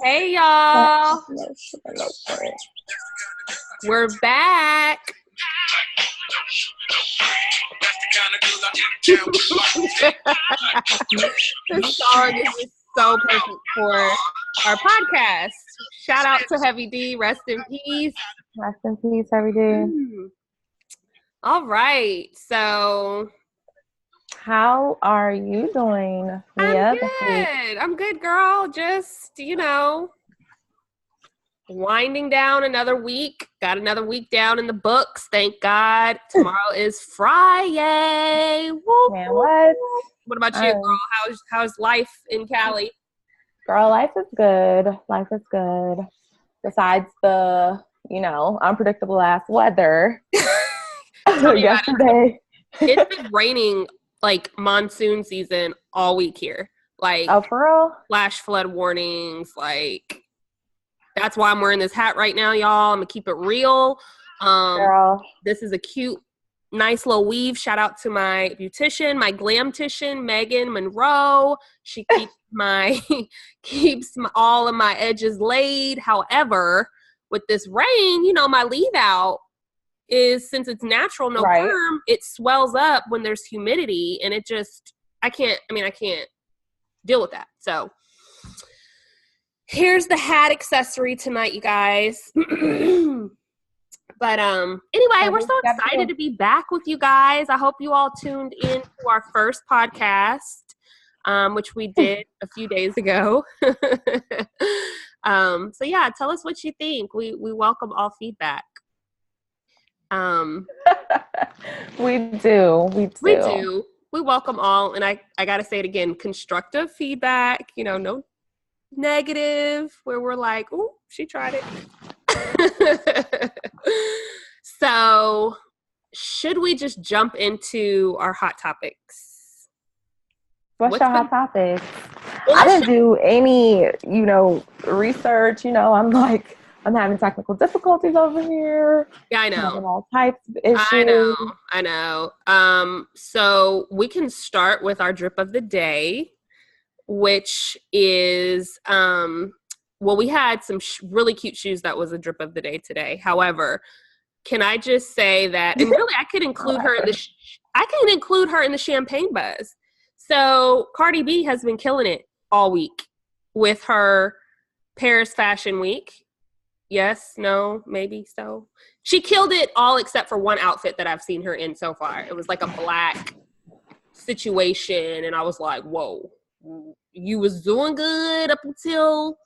Hey, y'all. We're back. This song is just so perfect for our podcast. Shout out to Heavy D. Rest in peace. Rest in peace, Heavy D. All right. So, how are you doing, Mia? I'm good, girl. Just, winding down another week. Got another week down in the books. Thank God. Tomorrow is Friday. Woo, man, what? What about you, girl? How's life in Cali? Girl, life is good. Life is good. Besides the, unpredictable ass weather. Yesterday. It's been raining like monsoon season all week here. Like, oh, for real? Flash flood warnings, like. That's why I'm wearing this hat right now, y'all. I'm going to keep it real. Girl. This is a cute, nice little weave. Shout out to my beautician, my glamtician, Megan Monroe. She keeps all of my edges laid. However, with this rain, my leave out is, since it's natural, no perm, it swells up when there's humidity, and it just, I can't deal with that. So here's the hat accessory tonight, you guys. But anyway, we're so excited to be back with you guys. I hope you all tuned in to our first podcast, which we did a few days ago. So yeah, tell us what you think. We welcome all feedback. We do. We welcome all, and I gotta say it again, constructive feedback, no negative where we're like, oh, she tried it. So should we just jump into our hot topics? What's your hot topics? Well, I didn't do any research. I'm having technical difficulties over here. Yeah, I know. I'm having all types of issues. I know. So we can start with our drip of the day, which is, we had some really cute shoes that was a drip of the day today. However, can I just say that, and really I could include her in the champagne buzz. So CardiB has been killing it all week with her Paris Fashion Week. Yes, no, maybe so. She killed it all except for one outfit that I've seen her in so far. It was like a black situation, and I was like, whoa. You was doing good up until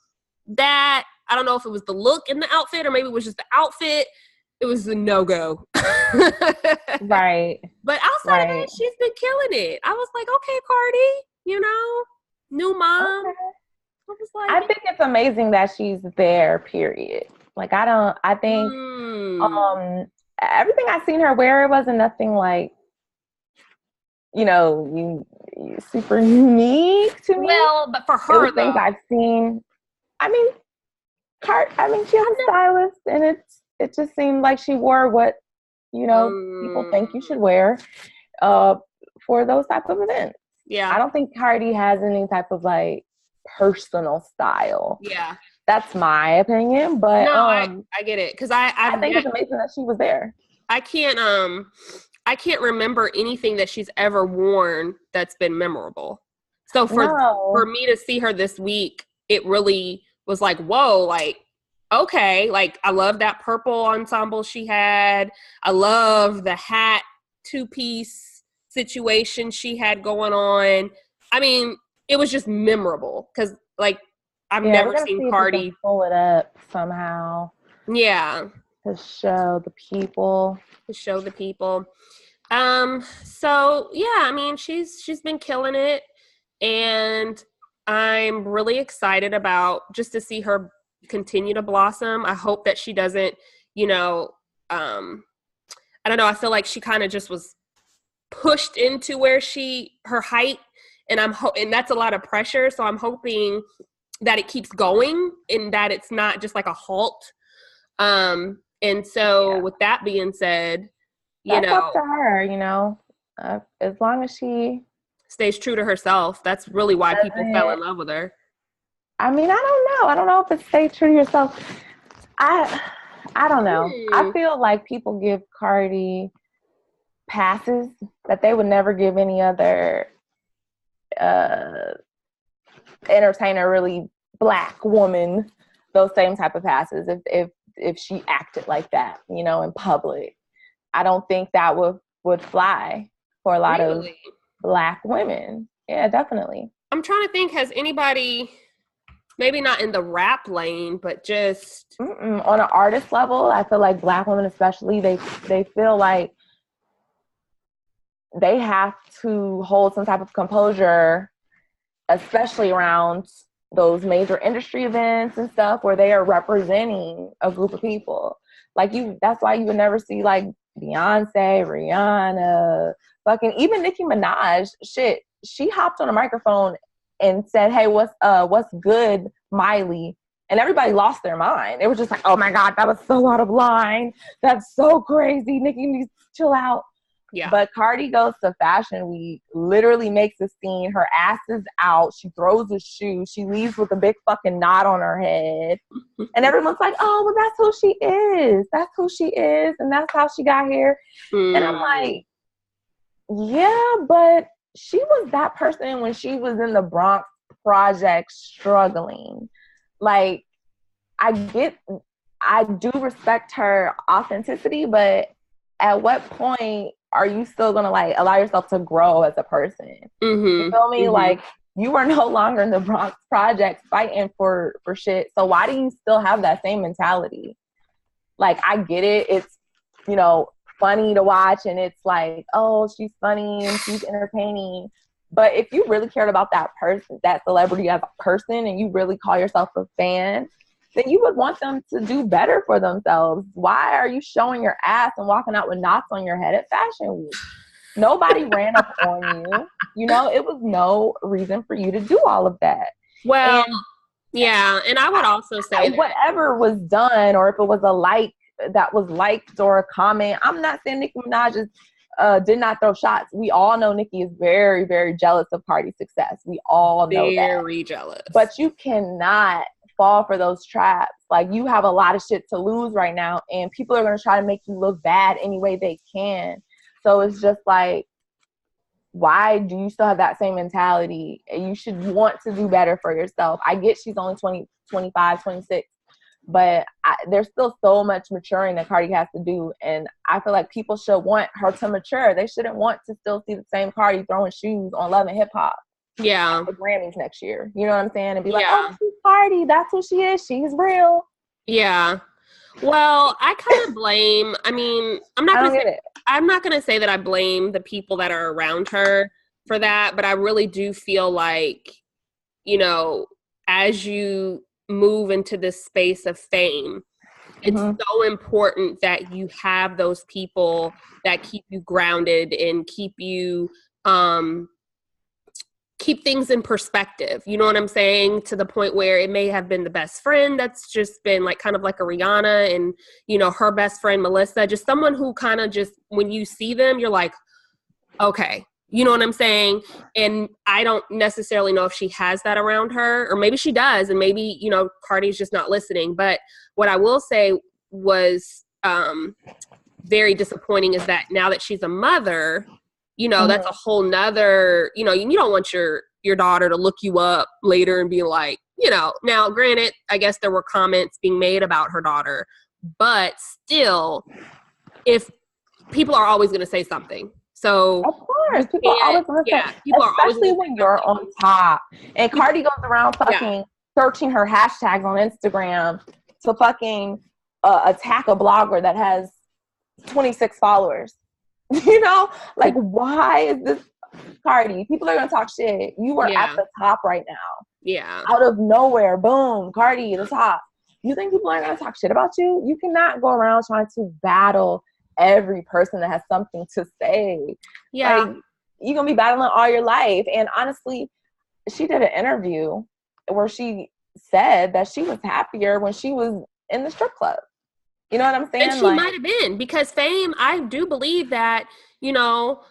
that. I don't know if it was the look in the outfit or maybe it was just the outfit. It was a no-go. Right. But outside of that, she's been killing it. I was like, okay, Cardi, new mom. Okay. I think it's amazing that she's there, period. Like, I think everything I've seen her wear, it wasn't nothing like, super unique to me. Well, but for her, though, things I've seen. She has a stylist, and it just seemed like she wore what people think you should wear for those type of events. Yeah, I don't think Cardi has any type of like personal style. Yeah, that's my opinion. But no, I get it, because I think it's amazing that she was there. I can't remember anything that she's ever worn that's been memorable. So for me to see her this week, it really was like, whoa, like, okay. Like, I love that purple ensemble she had. I love the hat 2-piece situation she had going on. I mean, it was just memorable because, like, I've never seen Cardi pull it up somehow. Yeah. To show the people. So yeah, I mean, she's been killing it, and I'm really excited about just to see her continue to blossom. I hope that she doesn't, I don't know. I feel like she kind of just was pushed into where her height, and and that's a lot of pressure. So I'm hoping that it keeps going and that it's not just like a halt. And so with that being said, that's up to her, as long as she stays true to herself. That's really why people fell in love with her. I mean, I don't know. I don't know if it's stay true to yourself. I don't know. I feel like people give Cardi passes that they would never give any other entertainer, really black woman, those same type of passes if she acted like that, you know, in public. I don't think that would fly for a lot of black women. Yeah, definitely. I'm trying to think, has anybody, maybe not in the rap lane, but just on an artist level, I feel like black women especially, they feel like they have to hold some type of composure, especially around those major industry events and stuff where they are representing a group of people. Like that's why you would never see like Beyonce, Rihanna, fucking even Nicki Minaj. Shit, she hopped on a microphone and said, "Hey, what's good, Miley?" And everybody lost their mind. It was just like, "Oh my God, that was so out of line. That's so crazy. Nicki needs to chill out." Yeah. But Cardi goes to Fashion Week, literally makes a scene. Her ass is out. She throws a shoe. She leaves with a big fucking knot on her head. And everyone's like, "Oh, well, that's who she is. That's who she is. And that's how she got here." And I'm like, yeah, but she was that person when she was in the Bronx Project struggling. Like, I do respect her authenticity, but at what point are you still gonna like allow yourself to grow as a person? You feel me? Like, you are no longer in the Bronx Project fighting for shit. So why do you still have that same mentality? Like, I get it. It's, you know, funny to watch and it's like, oh, she's funny and she's entertaining. But if you really cared about that person, that celebrity as a person, and you really call yourself a fan, then you would want them to do better for themselves. Why are you showing your ass and walking out with knots on your head at Fashion Week? Nobody ran up on you. You know, it was no reason for you to do all of that. Well, yeah, and I would also say whatever was done, or if it was a like that was liked or a comment, I'm not saying Nicki Minaj did not throw shots. We all know Nicki is very, very jealous of Cardi's success. We all know that. Very jealous. But you cannot fall for those traps. Like, you have a lot of shit to lose right now, and people are going to try to make you look bad any way they can. So it's just like, why do you still have that same mentality? You should want to do better for yourself. I get she's only 20, 25, 26, but there's still so much maturing that Cardi has to do, and I feel like people should want her to mature. They shouldn't want to still see the same Cardi throwing shoes on Love and Hip Hop. Yeah. The Grammys next year. You know what I'm saying? And be like, "Oh, she's Cardi. That's who she is. She's real." Yeah. Well, I kind of blame, I mean, I'm not going to say that I blame the people that are around her for that, but I really do feel like, you know, as you move into this space of fame, it's so important that you have those people that keep you grounded and keep you, keep things in perspective. You know what I'm saying? To the point where it may have been the best friend that's just been like kind of like a Rihanna, and, you know, her best friend, Melissa, just someone who kind of just, when you see them, you're like, okay, you know what I'm saying? And I don't necessarily know if she has that around her, or maybe she does. And maybe, you know, Cardi's just not listening. But what I will say was very disappointing is that now that she's a mother, you know, that's a whole nother, you know, you don't want your daughter to look you up later and be like, you know, now granted, I guess there were comments being made about her daughter, but still, if people are always going to say something. So of course, people are always going to say, especially when you're on top. And Cardi goes around fucking searching her hashtags on Instagram to fucking attack a blogger that has 26 followers. You know, like, why is this Cardi? People are gonna talk shit. You are at the top right now. Yeah. Out of nowhere, boom, Cardi, the top. You think people are gonna talk shit about you? You cannot go around trying to battle every person that has something to say. Yeah. Like, you're gonna be battling all your life. And honestly, she did an interview where she said that she was happier when she was in the strip club. You know what I'm saying? And she might have been, because fame, I do believe that, you know,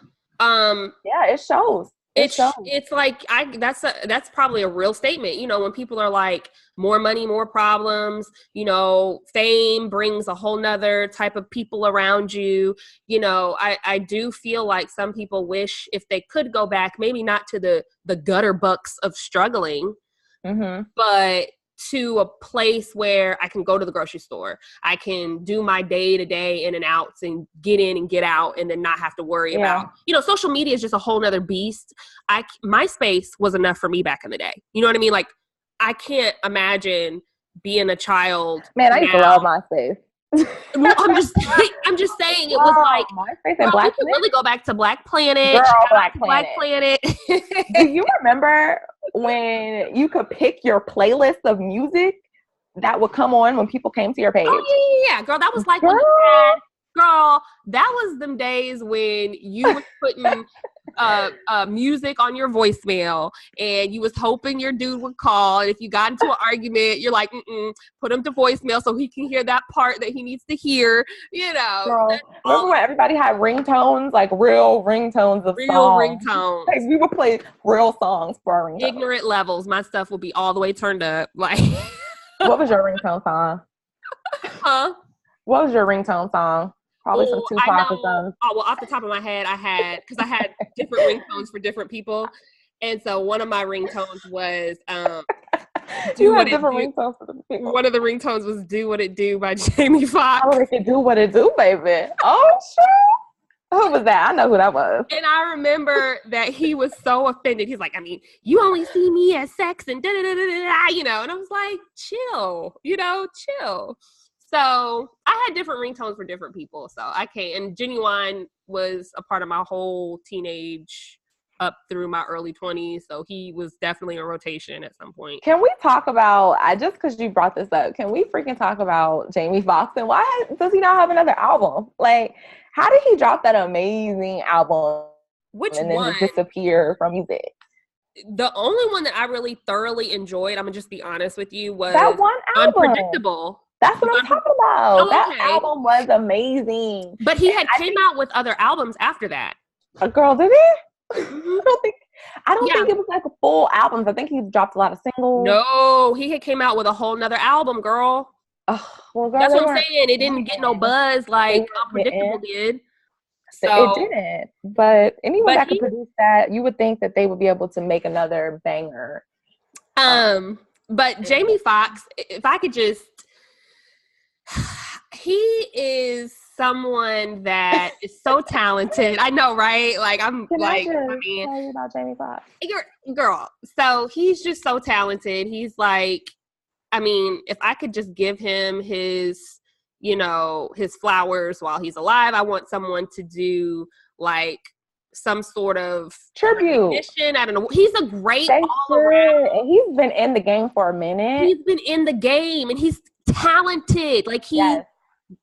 yeah, it shows. It's like that's probably a real statement. You know, when people are like, more money, more problems, you know, fame brings a whole nother type of people around you. You know, I do feel like some people wish if they could go back, maybe not to the gutter bucks of struggling, but to a place where I can go to the grocery store. I can do my day-to-day in and outs and get in and get out and then not have to worry about, you know, social media is just a whole nother beast. MySpace was enough for me back in the day. You know what I mean? Like, I can't imagine being a child. Man, I used to love MySpace. Well, I'm just saying it was like, MySpace and Black Planet. Really go back to Black Planet. Girl, Black Planet. Do you remember when you could pick your playlist of music that would come on when people came to your page? Oh yeah. Girl, that was like when you had, girl, that was them days when you were putting music on your voicemail and you was hoping your dude would call, and if you got into an argument, you're like, put him to voicemail so he can hear that part that he needs to hear, you know. Girl, remember when everybody had ringtones, like real ringtones of songs? Ringtones. Like, we would play real songs for our ringtones. Ignorant levels. My stuff would be all the way turned up. Like, what was your ringtone song? Huh? What was your ringtone song? Probably some Tupac or something. Oh, well, off the top of my head, I had different ringtones for different people. And so one of my ringtones was you had different ringtones for different people. One of the ringtones was Do What It Do by Jaime Foxx. Oh, they could do what it do, baby. Oh, sure. Who was that? I know who that was. And I remember that he was so offended. He's like, I mean, you only see me as sex and da-da-da-da-da, you know. And I was like, chill, you know, chill. So I had different ringtones for different people. So I can't. And Genuine was a part of my whole teenage up through my early 20s. So he was definitely a rotation at some point. Can we talk about, just because you brought this up, can we freaking talk about Jaime Foxx and why does he not have another album? Like, how did he drop that amazing album? Which and then one? Just disappear from music? The only one that I really thoroughly enjoyed, I'm going to just be honest with you, was that one album. Unpredictable. That's what I'm talking about. Oh, that album was amazing. But he had came out with other albums after that. A girl, did he? I don't think it was like a full album. I think he dropped a lot of singles. No, he had came out with a whole nother album, girl. Oh, well, girl, that's what I'm saying. It didn't get no buzz like Unpredictable did. So, it didn't. But anyone that could produce that, you would think that they would be able to make another banger. But Jaime Foxx, if I could just, he is someone that is so talented. I know, right? Like, I mean, tell you about Jaime Foxx. Girl. So he's just so talented. He's like, I mean, if I could just give him his, you know, his flowers while he's alive, I want someone to do like some sort of tribute. I don't know. He's a great all around. And he's been in the game for a minute. He's been in the game and he's talented. Like he's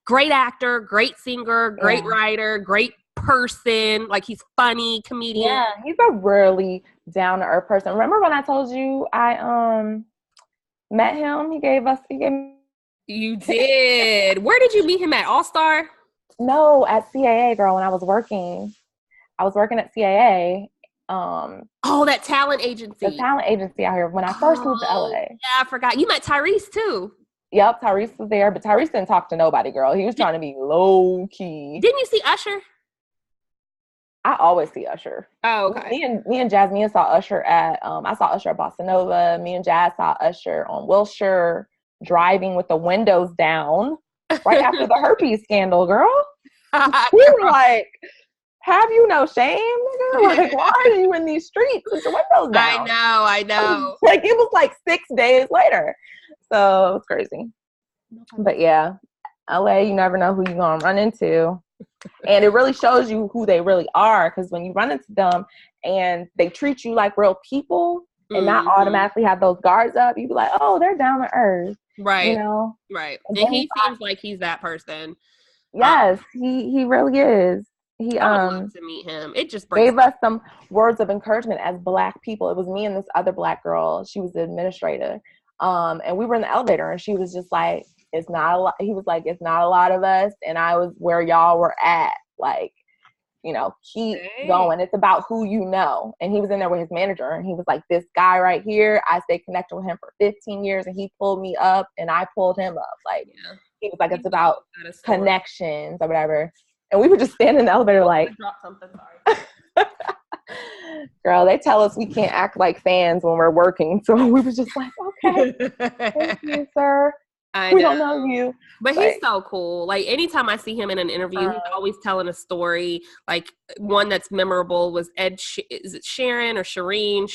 great actor, great singer, great writer, great person. Like he's funny, comedian. Yeah, he's a really down to earth person. Remember when I told you I met him? He gave me. You did. Where did you meet him at? All Star? No, at CAA, girl. When I was working at CAA. Oh, that talent agency. The talent agency out here. When I first moved to LA. Yeah, I forgot. You met Tyrese too. Yep, Tyrese was there, but Tyrese didn't talk to nobody, girl. He was trying to be low key. Didn't you see Usher? I always see Usher. Oh, okay. Me and Jasmine saw Usher at I saw Usher at Bossa Nova. Me and Jazz saw Usher on Wilshire, driving with the windows down right after the herpes scandal, girl. We were like, have you no shame, nigga? Like, why are you in these streets with the windows down? I know. Like, it was like 6 days later. So it was crazy. But yeah, LA, you never know who you're going to run into. And it really shows you who they really are, because when you run into them and they treat you like real people and not automatically have those guards up, you be like, oh, they're down to earth. Right. You know? Right. And he seems like he's that person. Yes, he really is. He I would love to meet him. It just gave us some words of encouragement as Black people. It was me and this other Black girl. She was the administrator. And we were in the elevator and she was just like, it's not a lot. He was like, it's not a lot of us. And I was where y'all were at. Like, keep going. It's about who you know. And he was in there with his manager, and he was like, this guy right here, I stayed connected with him for 15 years, and he pulled me up, and I pulled him up. Like, he was like, it's about connections or whatever. And we were just standing in the elevator like, I dropped something, sorry. Girl, they tell us we can't act like fans when we're working. So we were just like, okay, thank you, sir. We don't know you. But he's so cool. Like, anytime I see him in an interview, he's always telling a story. Like, one that's memorable was is it Sharon or Shireen?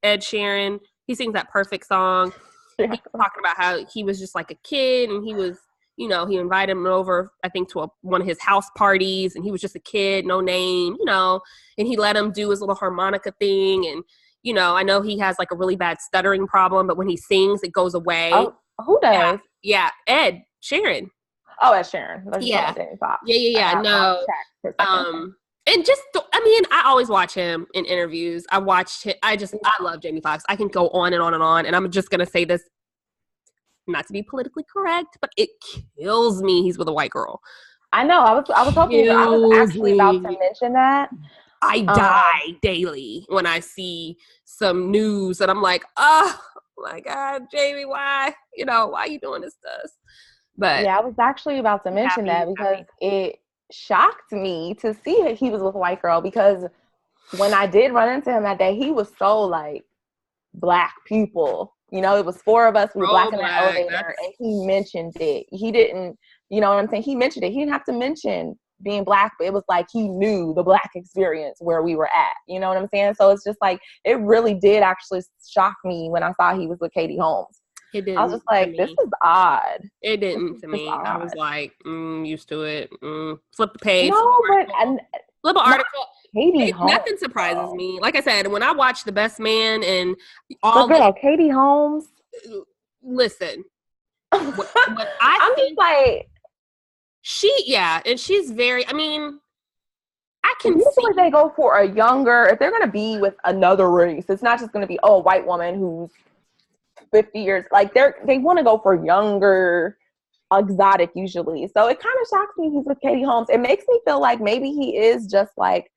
Ed Sheeran. He sings that Perfect song. He was talking about how he was just like a kid, and he was, he invited him over, I think, to one of his house parties, and he was just a kid, no name, and he let him do his little harmonica thing. And, I know he has like a really bad stuttering problem, but when he sings, it goes away. Oh, who does? Yeah. Ed Sheeran. Oh, Ed Sheeran. Yeah. No. And just, I always watch him in interviews. I watched him. I love Jamie Foxx. I can go on and on and on. And I'm just going to say this, not to be politically correct, but it kills me he's with a white girl. I know. I was hoping I was actually about to mention that. I die daily when I see some news, and I'm like, oh my God, Jamie, why? Why are you doing this to us? But yeah, I was actually about to mention that because it shocked me to see that he was with a white girl, because when I did run into him that day, he was so like, Black people. It was 4 of us. We were Black in the elevator, and he mentioned it. He didn't, what I'm saying? He mentioned it. He didn't have to mention being Black, but it was like he knew the Black experience where we were at. You know what I'm saying? So it's just like, it really did actually shock me when I saw he was with Katie Holmes. It didn't. I was just like, this is odd. It didn't to me. I was like, used to it. Flip the page. Flip an article. Katie Holmes. Nothing surprises me. Like I said, when I watch The Best Man and Katie Holmes. Listen, what I'm just like, and she's very. I can usually they go for a younger. If they're gonna be with another race, it's not just gonna be a white woman who's 50 years. Like they want to go for younger, exotic usually. So it kind of shocks me he's with Katie Holmes. It makes me feel like maybe he is just like,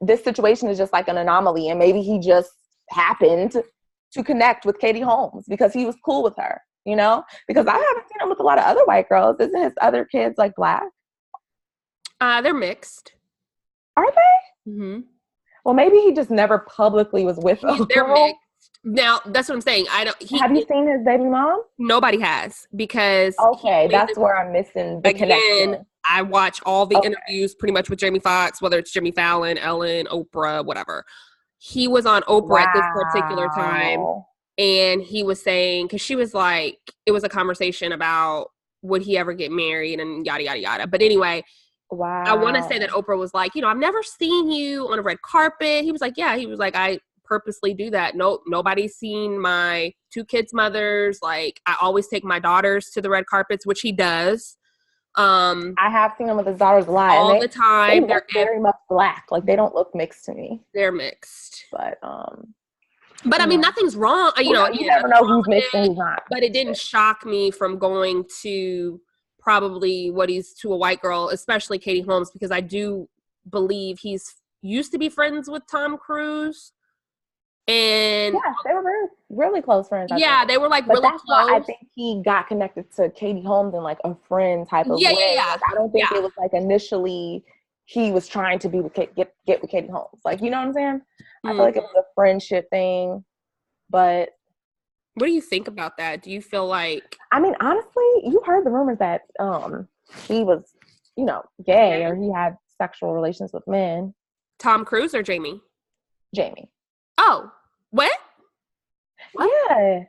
this situation is just like an anomaly, and maybe he just happened to connect with Katie Holmes because he was cool with her, because I haven't seen him with a lot of other white girls. Isn't his other kids like Black? They're mixed. Are they? Mm-hmm. Well, maybe he just never publicly was with a They're girl. mixed. Now, that's what I'm saying. Have you seen his baby mom? Nobody has, because that's where I'm missing the connection. I watch all the interviews pretty much with Jamie Foxx, whether it's Jimmy Fallon, Ellen, Oprah, whatever. He was on Oprah at this particular time, and he was saying, because she was like, it was a conversation about would he ever get married and yada, yada, yada. But anyway, I want to say that Oprah was like, I've never seen you on a red carpet. He was like, yeah. He was like, I purposely do that. Nobody's seen my 2 kids' mothers. Like, I always take my daughters to the red carpets, which he does. I have seen him with his daughters a lot all the time. They're very much Black. Like, they don't look mixed to me. They're mixed, but nothing's wrong. You never know who's mixed and who's not. But it didn't shock me from going to probably what he's to a white girl, especially Katie Holmes, because I do believe he's used to be friends with Tom Cruise. And yeah, they were really close friends. They were like really close. Why I think he got connected to Katie Holmes in like a friend type of way. Yeah. Like, I don't think it was like initially he was trying to be with get with Katie Holmes. Like, you know what I'm saying? I feel like it was a friendship thing. But what do you think about that? Do you feel like? Honestly, you heard the rumors that he was, gay or he had sexual relations with men. Tom Cruise or Jamie? Jamie. Oh, what? Yeah.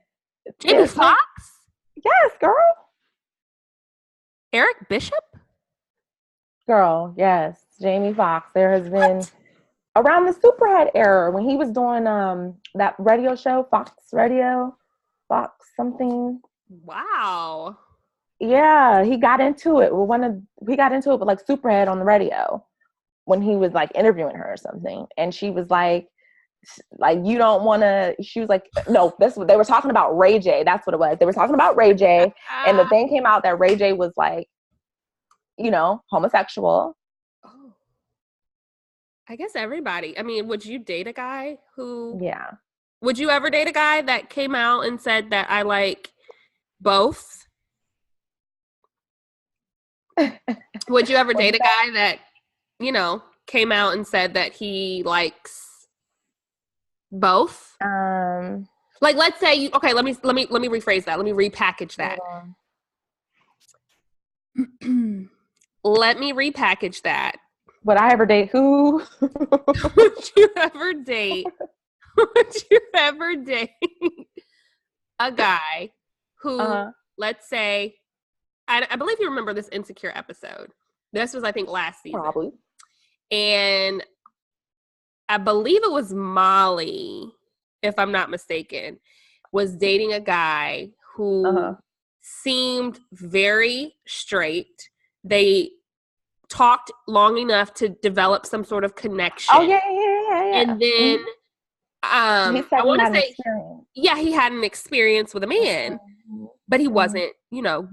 Jamie Foxx? Yes, girl. Eric Bishop? Girl, yes. Jamie Foxx. There has been around the Superhead era when he was doing that radio show, Fox something. Wow. Yeah, he got into it with like Superhead on the radio when he was like interviewing her or something, and she was like you don't want to. She was like, no, that's what they were talking about. Ray J. That's what it was. They were talking about Ray J. And the thing came out that Ray J was like, homosexual. I guess everybody. I mean, would you date a guy who? Yeah. Would you ever date a guy that came out and said that I like both? Would you ever date a guy that, came out and said that he likes both? Like, let's say okay, let me rephrase that. Let me repackage that. Let me repackage that. Would I ever date who? Would you ever date a guy who, let's say, I believe you remember this Insecure episode. This was, I think, last season. Probably. And I believe it was Molly, if I'm not mistaken, was dating a guy who seemed very straight. They talked long enough to develop some sort of connection. Oh, yeah. And then I want to say, he had an experience with a man, but he wasn't,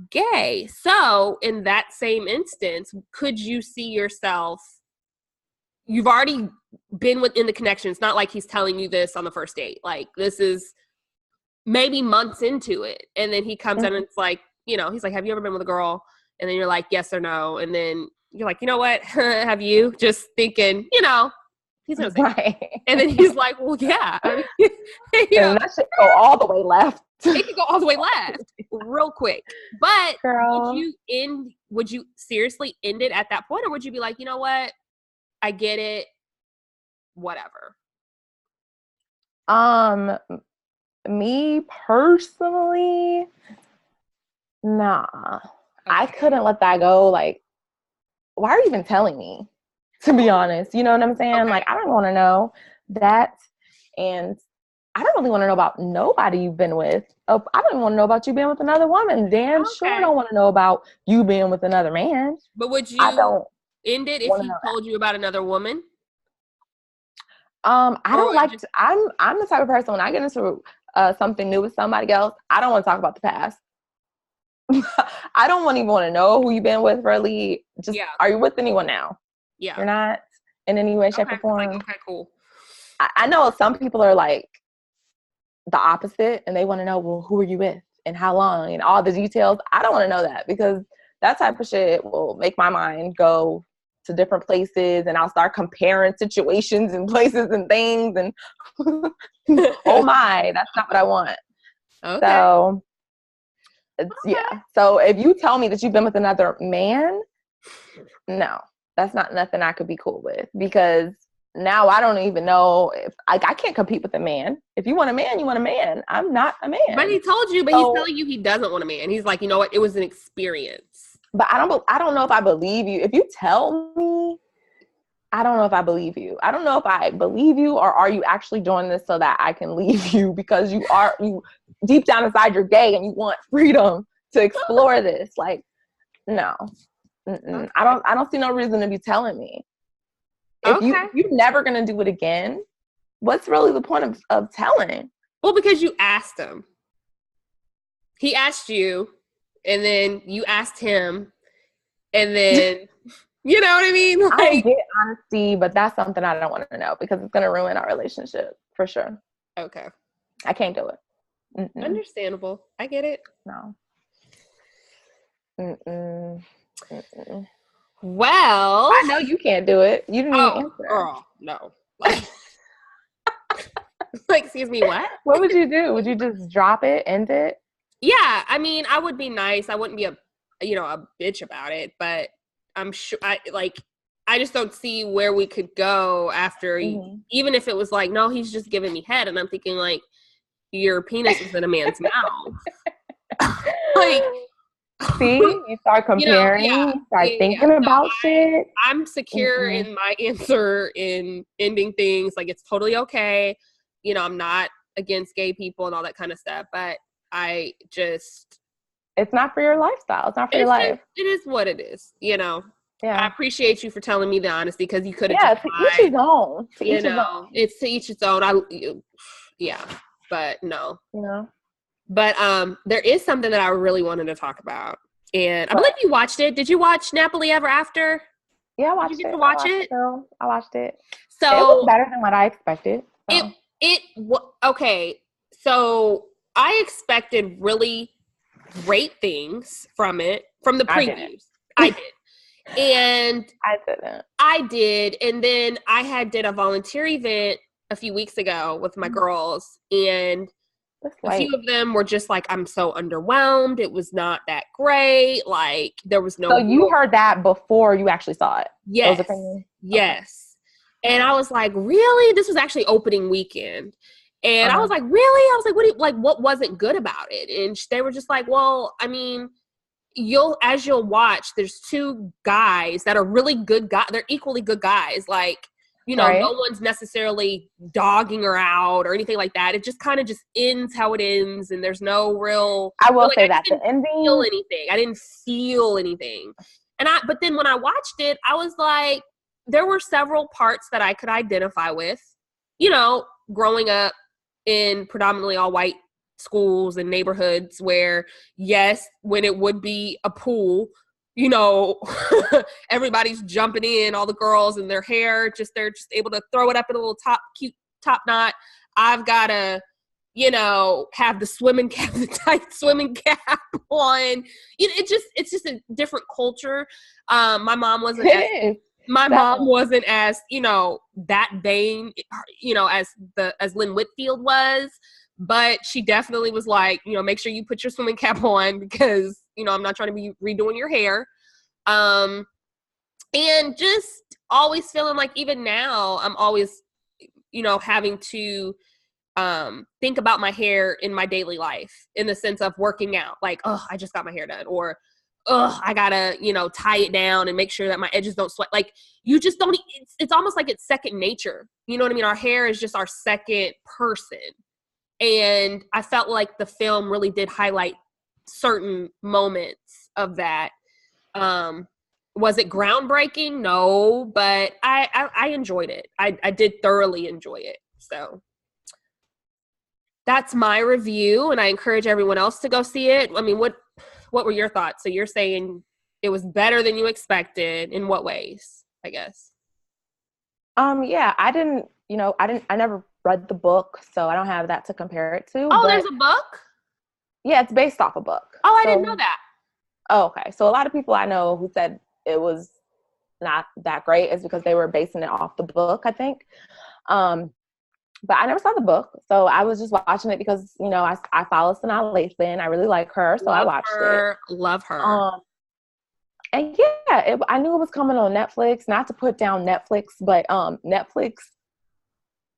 gay. So in that same instance, could you see yourself? You've already been within the connection. It's not like he's telling you this on the first date. Like, this is maybe months into it. And then he comes in and it's like, he's like, have you ever been with a girl? And then you're like, yes or no. And then you're like, you know what? Have you? Just thinking, he's going to say, right. And then he's like, well, yeah. I mean, and that should go all the way left. It could go all the way left real quick. But girl, would you seriously end it at that point? Or would you be like, you know what? I get it. Whatever. Me personally, nah. Okay. I couldn't let that go. Like, why are you even telling me? To be honest, you know what I'm saying? Okay. Like, I don't want to know that, and I don't really want to know about nobody you've been with. Oh, I don't even want to know about you being with another woman. Damn sure I don't want to know about you being with another man. But would you end it if he told you about another woman? I don't like to, I'm the type of person, when I get into something new with somebody else, I don't want to talk about the past. I don't even want to know who you've been with, really. Just, are you with anyone now? Yeah. You're not in any way, shape, or form. Like, okay, cool. I know some people are like the opposite, and they want to know, well, who are you with and how long and all the details. I don't want to know that, because that type of shit will make my mind go to different places, and I'll start comparing situations and places and things, and oh my, that's not what I want. Okay. So yeah. So if you tell me that you've been with another man, no, that's not nothing I could be cool with, because now I don't even know if I can't compete with a man. If you want a man, you want a man. I'm not a man. But he told you, but he's telling you he doesn't want a man. He's like, you know what? It was an experience. But I don't know if I believe you. If you tell me, I don't know if I believe you. I don't know if I believe you, or are you actually doing this so that I can leave you, because you deep down inside you're gay and you want freedom to explore this. Like, no. Okay. I don't see no reason to be telling me. If you're never gonna do it again, what's really the point of telling? Well, because you asked him. He asked you, and then you asked him, and then you know what I mean? Like, I get honesty, but that's something I don't want to know, because it's gonna ruin our relationship for sure. Okay. I can't do it. Understandable. I get it. No. Well, I know you can't do it. You didn't even answer. Girl, no. Like, excuse me, what? What would you do? Would you just drop it, end it? Yeah, I mean, I would be nice. I wouldn't be a bitch about it, but I'm sure I just don't see where we could go after, even if it was like, no, he's just giving me head, and I'm thinking, like, your penis is in a man's mouth. Like, see, you start comparing, you start thinking about shit. I'm secure in my answer in ending things. Like, it's totally okay. I'm not against gay people and all that kind of stuff, but it's not for your lifestyle. It's not for your life. It is what it is, Yeah. I appreciate you for telling me the honesty, because you could have to each his own. It's to each his own. But no. But there is something that I really wanted to talk about. And I believe you watched it. Did you watch Nappily Ever After? Yeah, I watched it. Did you get to watch it? I watched it. It was So better than what I expected. So. Okay. So I expected really great things from the previews. I did. And I didn't. I did. And then I did a volunteer event a few weeks ago with my girls, and a few of them were just like, I'm so underwhelmed. It was not that great. Like, there was no. So you heard that before you actually saw it? Yes. Those opinions? Yes. Okay. And I was like, really? This was actually opening weekend. And I was like, really? I was like, what wasn't good about it? And they were just like, well, I mean, as you'll watch, there's two guys that are really good guys. They're equally good guys. Like, no one's necessarily dogging her out or anything like that. It just kind of just ends how it ends. And there's no real, I will say that the ending. I didn't feel anything. But then when I watched it, I was like, there were several parts that I could identify with, growing up in predominantly all white schools and neighborhoods where, yes, when it would be a pool, everybody's jumping in, all the girls and their hair, they're just able to throw it up in a little cute top knot. I've got to, have the swimming cap, the tight swimming cap on. It's just a different culture. My mom wasn't as, that vain, as Lynn Whitfield was, but she definitely was like, make sure you put your swimming cap on because, I'm not trying to be redoing your hair. And just always feeling like even now I'm always, having to think about my hair in my daily life in the sense of working out. Like, oh, I just got my hair done, or I gotta, tie it down and make sure that my edges don't sweat. Like, you just don't, it's almost like it's second nature. You know what I mean? Our hair is just our second person. And I felt like the film really did highlight certain moments of that. Was it groundbreaking? No, but I enjoyed it. I did thoroughly enjoy it. So that's my review, and I encourage everyone else to go see it. I mean, what were your thoughts? So you're saying it was better than you expected. In what ways, I guess? Yeah, I never read the book, so I don't have that to compare it to. Oh, there's a book? Yeah, it's based off a book. Oh, I didn't know that. Oh, okay. So a lot of people I know who said it was not that great is because they were basing it off the book, I think. But I never saw the book, so I was just watching it because, I follow Sanaa Lathan. I really like her, so I watched it. Love her. And yeah, I knew it was coming on Netflix. Not to put down Netflix, but Netflix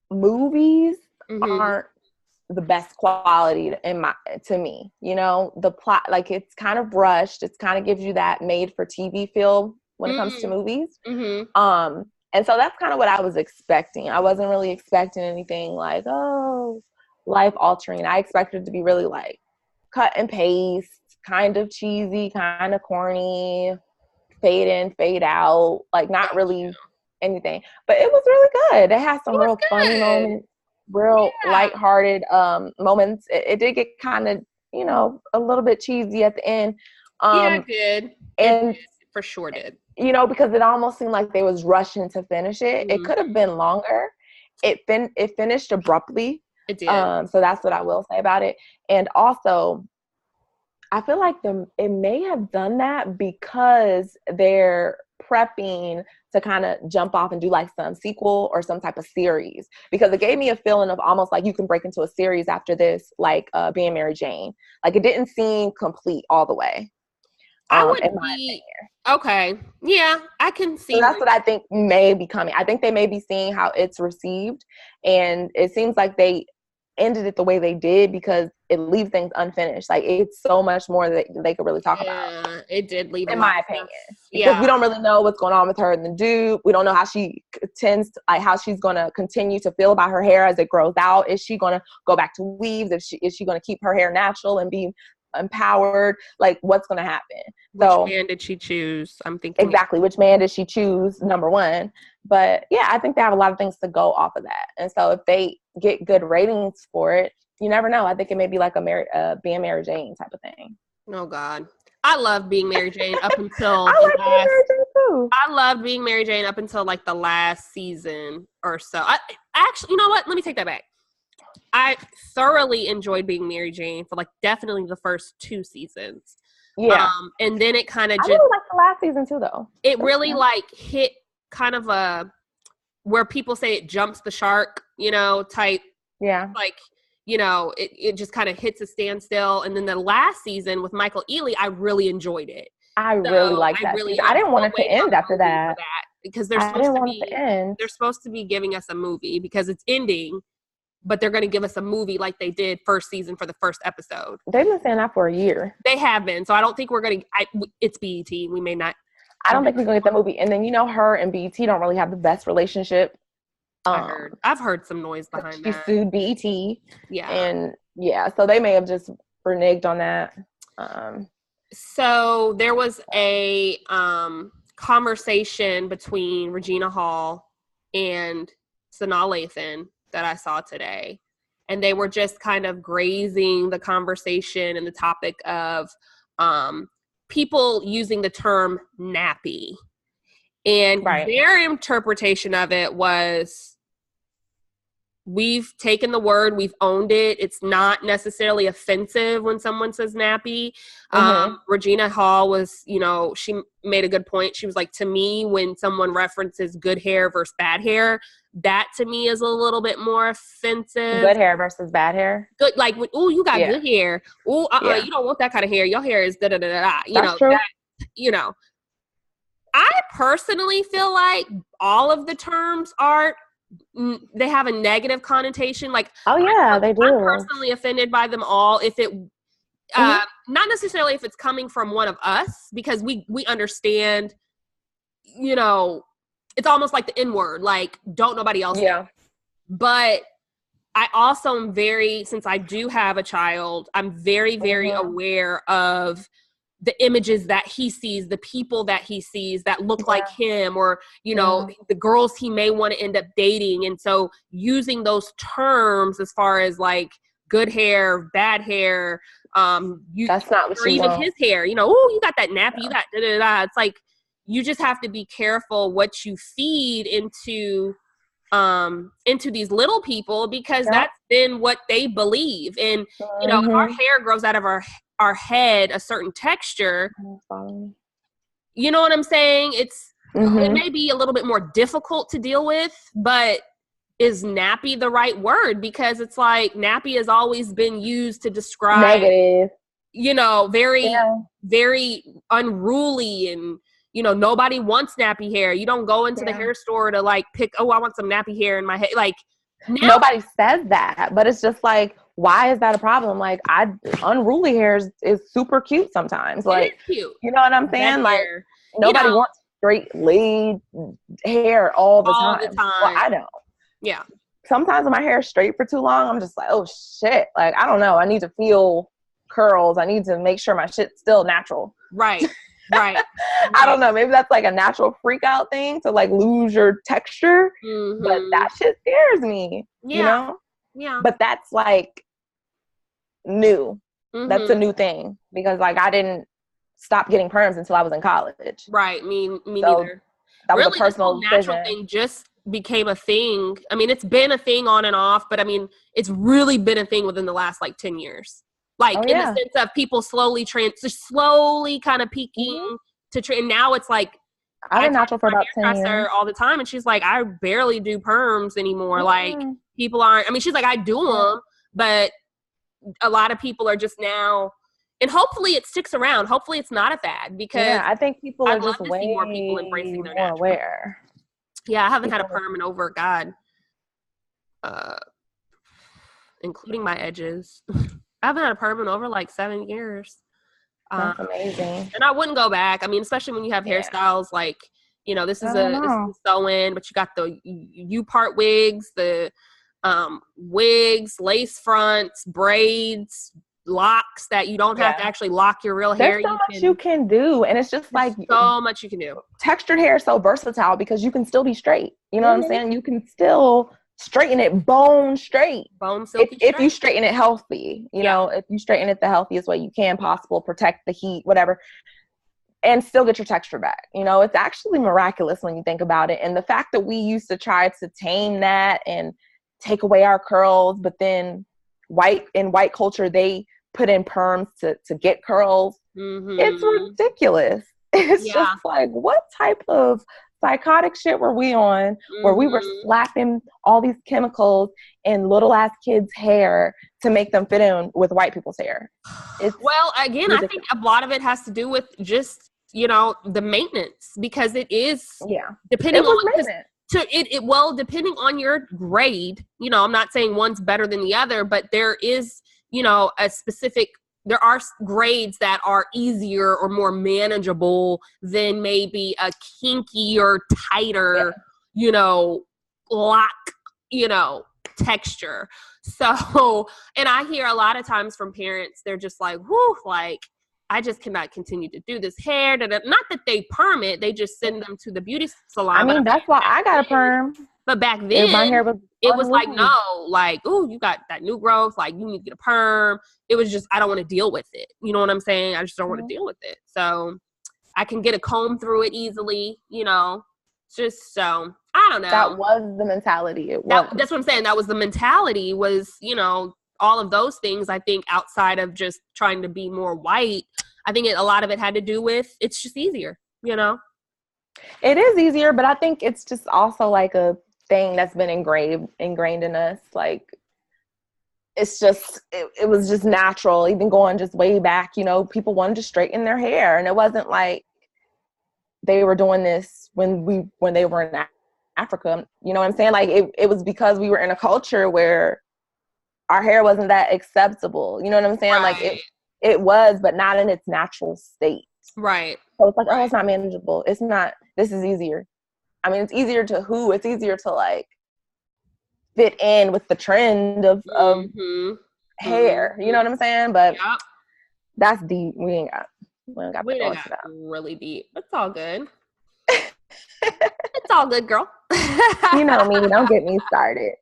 movies aren't the best quality to me. The plot, like, it's kind of rushed. It's kind of gives you that made for TV feel when it comes to movies. And so that's kind of what I was expecting. I wasn't really expecting anything like, oh, life altering. I expected it to be really like cut and paste, kind of cheesy, kind of corny, fade in, fade out, like not really anything. But it was really good. It had some real funny moments, real lighthearted moments. It did get kind of, a little bit cheesy at the end. It did. And it for sure did. Because it almost seemed like they was rushing to finish it. It could have been longer. It finished abruptly. It did. So that's what I will say about it. And also, I feel like it may have done that because they're prepping to kind of jump off and do like some sequel or some type of series, because it gave me a feeling of almost like you can break into a series after this, like Being Mary Jane. Like, it didn't seem complete all the way. I would be okay. Yeah, I can see. So that's what I think may be coming. I think they may be seeing how it's received, and it seems like they ended it the way they did because it leaves things unfinished. Like, it's so much more that they could really talk about. Yeah, it did leave, in my opinion, because we don't really know what's going on with her and the dude. We don't know how she how she's going to continue to feel about her hair as it grows out. Is she going to go back to weaves? Is she going to keep her hair natural and be empowered? Like, what's going to happen? Which man did she choose? I'm thinking exactly which man did she choose, number one. But yeah, I think they have a lot of things to go off of that. And so if they get good ratings for it, you never know. I think it may be like a Being Mary Jane type of thing. Oh God, I love Being Mary Jane up until I like Being Mary Jane too. I loved being Mary Jane up until like the last season or so. I actually, you know what? Let me take that back. I thoroughly enjoyed being Mary Jane for like definitely the first 2 seasons. Yeah. And then it kind of I just really liked the last season too, though. it really like hit kind of a where people say it jumps the shark, type. Yeah. Like, it just kind of hits a standstill. And then the last season with Michael Ealy, I really enjoyed it. I really liked that season. I didn't want it to end after that. Because they're supposed to be giving us a movie because it's ending, but they're going to give us a movie like they did first season for the first episode. They've been saying that for a year. They have been. So I don't think we're going to, it's BET. We may not. I don't think we're going to get the movie. And then, her and BET don't really have the best relationship. I've heard some noise behind that. She sued BET. Yeah. And so they may have just reneged on that. So there was a conversation between Regina Hall and Sanaa Lathan that I saw today. And they were just kind of grazing the conversation and the topic of people using the term nappy. And their interpretation of it was, we've taken the word, we've owned it. It's not necessarily offensive when someone says nappy. Regina Hall was, she made a good point. She was like, to me, when someone references good hair versus bad hair, that to me is a little bit more offensive. Good hair versus bad hair? Good, like, oh, you got good hair. Oh, you don't want that kind of hair. Your hair is da-da-da-da-da. That's true. I personally feel like all of the terms they have a negative connotation. Like, they do. I'm personally offended by them all. If it, not necessarily if it's coming from one of us, because we understand, it's almost like the N-word, like, don't nobody else. Yeah. But I also am since I do have a child, I'm very, very aware of the images that he sees, the people that he sees that look like him, or, the girls he may want to end up dating. And so using those terms as far as like good hair, bad hair, that's not what or you even want. His hair, oh, you got that nappy, you got da-da-da. It's like, you just have to be careful what you feed into these little people, because that's been what they believe. And, if our hair grows out of our head a certain texture, you know what I'm saying? It may be a little bit more difficult to deal with, but is nappy the right word? Because it's like nappy has always been used to describe negative, very, very unruly, and nobody wants nappy hair. You don't go into the hair store to like pick, I want some nappy hair in my head. Like, nobody says that, but it's just like, why is that a problem? Like, unruly hair is super cute sometimes. Like, cute. You know what I'm saying? Like, nobody wants straight laid hair all the time. Well, I don't. Yeah. Sometimes when my hair is straight for too long, I'm just like, oh shit. Like, I don't know. I need to feel curls. I need to make sure my shit's still natural. Right. Right. I don't know. Maybe that's like a natural freak out thing to like lose your texture. But that shit scares me. Yeah. But that's like new. That's a new thing, because like I didn't stop getting perms until I was in college. Right. Me neither. That was a personal this whole natural decision. thing just became a thing. I mean, it's been a thing on and off, but I mean, it's really been a thing within the last like 10 years. Like in the sense of people slowly kind of peaking to train. Now it's like, I've been natural for about 10 years all the time, and she's like, I barely do perms anymore. Like, people aren't. I mean, she's like, I do them, but a lot of people are just now. And hopefully it sticks around. Hopefully it's not a fad, because I think people are just way more people embracing their more natural. aware. Yeah, I haven't had a perm in over, including my edges. I haven't had a perm in over like 7 years. That's amazing. And I wouldn't go back. I mean, especially when you have hairstyles like, this is a sew-in, but you got the U-part wigs, the wigs, lace fronts, braids, locks that you don't have to actually lock your real hair. There's so much you can do, and it's just like so much you can do. Textured hair is so versatile because you can still be straight. You know what I'm saying? You can still straighten it bone straight. Bone silky if you straighten it healthy. You know, if you straighten it the healthiest way you can possible, protect the heat, whatever. and still get your texture back. You know, it's actually miraculous when you think about it. And the fact that we used to try to tame that and take away our curls, but then white culture, they put in perms to get curls. It's ridiculous. It's just like, what type of psychotic shit were we on where we were slapping all these chemicals in little ass kids' hair to make them fit in with white people's hair? Well, again, ridiculous. I think a lot of it has to do with just, you know, the maintenance, because it is depending on depending on your grade. You know, I'm not saying one's better than the other, but there is, you know, there are grades that are easier or more manageable than maybe a kinkier, tighter, you know, lock, you know, texture. So, and I hear a lot of times from parents, they're just like, whoo, like, I just cannot continue to do this hair. Not that they perm it, they just send them to the beauty salon. I mean, that's why I got a perm. But back then, my hair was it was like, no, like, oh, you got that new growth, like, you need to get a perm. It was just, I don't want to deal with it. You know what I'm saying? I just don't want to deal with it. So I can get a comb through it easily, you know, just so, I don't know. That was the mentality. That's what I'm saying. That was the mentality, was, you know, all of those things. I think outside of just trying to be more white, I think a lot of it had to do with, it's just easier, you know? It is easier, but I think it's just also like a thing that's been ingrained in us. Like, it's just, it was just natural. Even going just way back, you know, people wanted to straighten their hair, and it wasn't like they were doing this when they were in Africa. You know what I'm saying? Like, it was because we were in a culture where our hair wasn't that acceptable. You know what I'm saying? Right. Like, it was, but not in its natural state. Right. So it's like, oh, it's not manageable. It's not, this is easier. I mean, it's easier it's easier to like fit in with the trend of hair. You know what I'm saying? But that's deep. We ain't got really deep. It's all good. It's all good, girl. You know me. Don't get me started.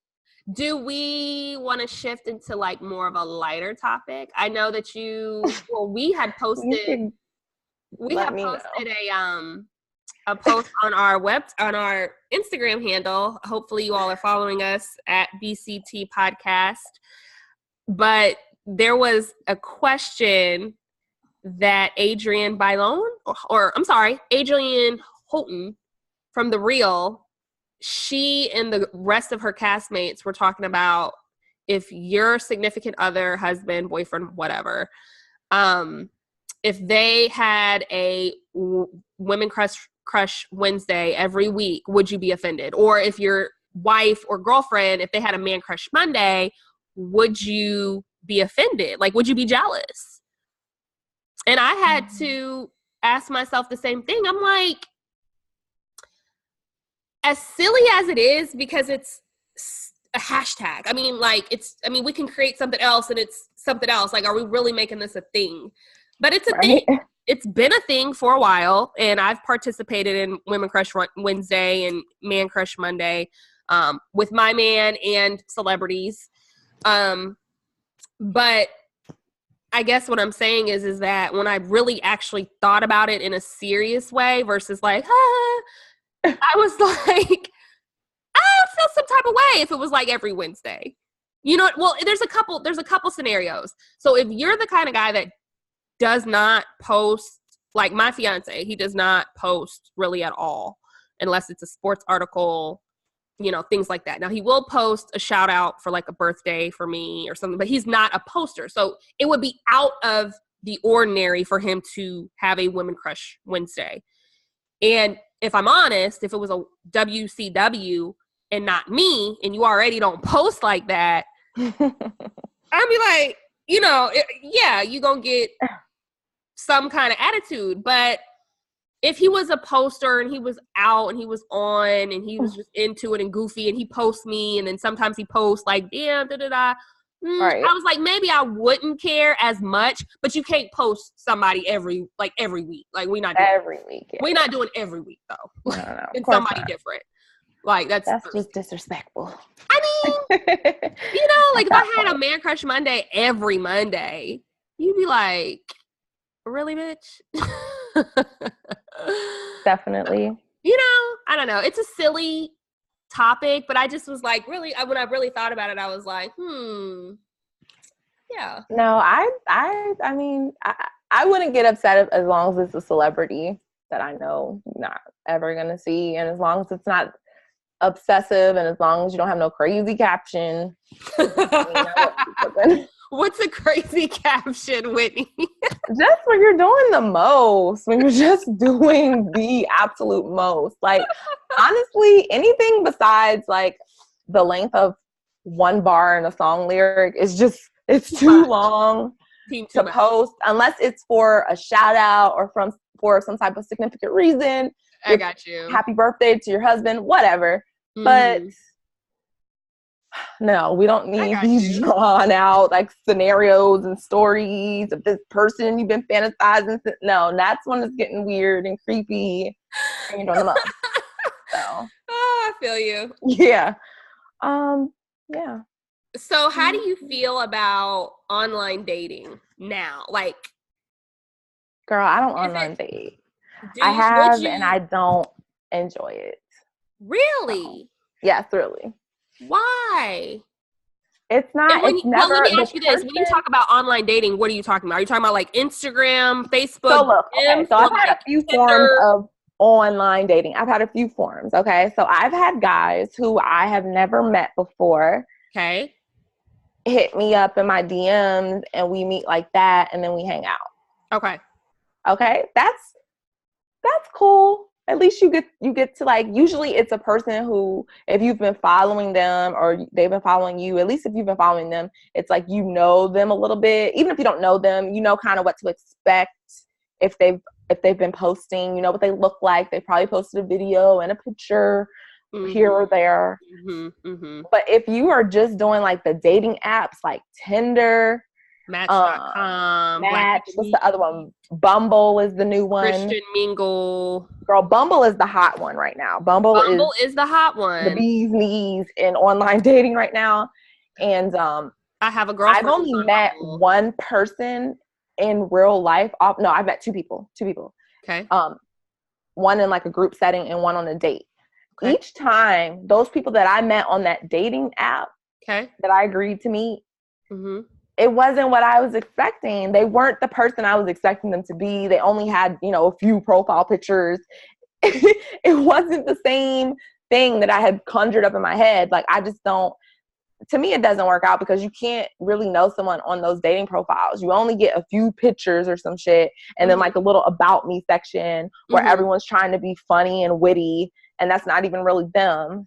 Do we want to shift into like more of a lighter topic? I know that we had posted a post on our Instagram handle. Hopefully you all are following us at BCT Podcast. But there was a question that Adrienne Houghton from The Real, she and the rest of her castmates were talking about, if your significant other, husband, boyfriend, whatever, if they had a Women Crush Wednesday every week, would you be offended? Or if your wife or girlfriend, if they had a Man Crush Monday, would you be offended? Like, would you be jealous? And I had to ask myself the same thing. I'm like, as silly as it is, because it's a hashtag. I mean, we can create something else and it's something else. Like, are we really making this a thing? But it's a thing. It's been a thing for a while, and I've participated in Women Crush Wednesday and Man Crush Monday with my man and celebrities. But I guess what I'm saying is that when I really actually thought about it in a serious way versus like, I was like, I would feel some type of way if it was like every Wednesday. You know, well, there's a couple scenarios. So if you're the kind of guy that does not post, like my fiance, he does not post really at all unless it's a sports article, you know, things like that. Now, he will post a shout out for like a birthday for me or something, but he's not a poster. So it would be out of the ordinary for him to have a Women Crush Wednesday. And if I'm honest, if it was a WCW and not me, and you already don't post like that, I'd be like, you know, you're going to get some kind of attitude. But if he was a poster and he was out and he was on and he was just into it and goofy and he posts me and then sometimes he posts like, damn, da-da-da. Right. I was like, maybe I wouldn't care as much, but you can't post somebody every week. Like, we're not doing every week. Yeah. We're not doing every week though. No, it's somebody different. Like that's just disrespectful. I mean, you know, like if I had a Man Crush Monday every Monday, you'd be like, really, bitch? Definitely. You know, I don't know. It's a silly topic, but I just was like, really, when I really thought about it, I was like, yeah. No, I mean, I wouldn't get upset as long as it's a celebrity that I know not ever gonna see, and as long as it's not obsessive, and as long as you don't have no crazy caption. What's a crazy caption, Whitney? Just when you're doing the most, when you're just doing the absolute most. Like, honestly, anything besides like the length of one bar in a song lyric is just, it's too long to post, unless it's for a shout out or for some type of significant reason. I got you. Happy birthday to your husband, whatever. But no, we don't need these drawn out like scenarios and stories of this person you've been fantasizing. No, that's when it's getting weird and creepy and you don't know. So. Oh, I feel you. Yeah. Yeah. So how do you feel about online dating now? Like, girl, I don't online date. I have, and I don't enjoy it. Really? Yes, really. Why? It's not. It's never. Well, let me ask you this: when you talk about online dating, what are you talking about? Are you talking about like Instagram, Facebook? So look, okay. So I've had a few forms of online dating. I've had a few forms. Okay, so I've had guys who I have never met before. Okay. Hit me up in my DMs, and we meet like that, and then we hang out. Okay. Okay, that's cool. At least you get to, like, usually it's a person who, if you've been following them or they've been following you, at least if you've been following them, it's like you know them a little bit. Even if you don't know them, you know kind of what to expect. If they've been posting, you know what they look like. They probably posted a video and a picture here or there. But if you are just doing like the dating apps like Tinder, Match.com, Match, what's the other one? Bumble is the new one. Christian Mingle. Girl, Bumble is the hot one right now. Bumble is the hot one. The bee's knees in online dating right now. And I have a girlfriend. I've only met one person in real life. No, I've met two people. Okay. One in like a group setting and one on a date. Okay. Each time, those people that I met on that dating app that I agreed to meet, it wasn't what I was expecting. They weren't the person I was expecting them to be. They only had, a few profile pictures. It wasn't the same thing that I had conjured up in my head. Like, I just don't, to me, it doesn't work out because you can't really know someone on those dating profiles. You only get a few pictures or some shit and then like a little about me section where everyone's trying to be funny and witty, and that's not even really them.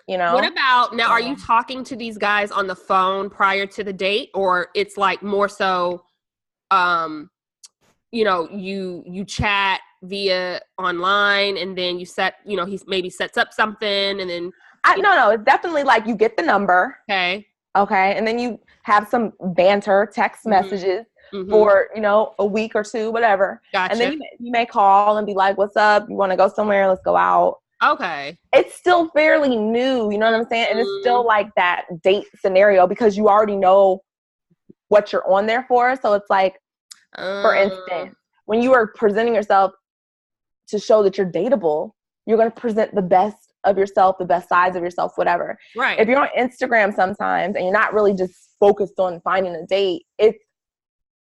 What about now? Are you talking to these guys on the phone prior to the date, or it's like more so, you chat via online and then you set, he maybe sets up something and then. No, it's definitely like you get the number. Okay. And then you have some banter, text messages for, a week or two, whatever. Gotcha. And then you may call and be like, what's up? You want to go somewhere? Let's go out. Okay. It's still fairly new, you know what I'm saying? And it's still like that date scenario because you already know what you're on there for. So it's like, for instance, when you are presenting yourself to show that you're dateable, you're going to present the best of yourself, the best sides of yourself, whatever. Right. If you're on Instagram sometimes and you're not really just focused on finding a date, it's,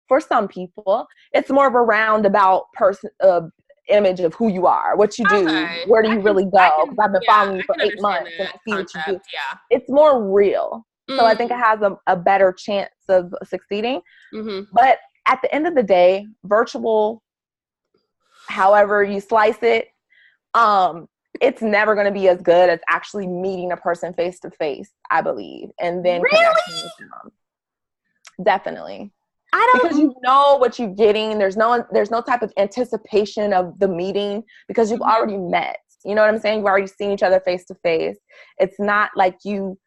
for some people, it's more of a roundabout image of who you are, what you do, where do you really go. Because I've been following you for 8 months and I see what you do. Yeah. It's more real. So I think it has a better chance of succeeding. But at the end of the day, virtual, however you slice it, it's never going to be as good as actually meeting a person face to face, I believe. And then connecting with them. Definitely. Because you know what you're getting. There's no type of anticipation of the meeting because you've already met. You know what I'm saying? You've already seen each other face to face. It's not like you,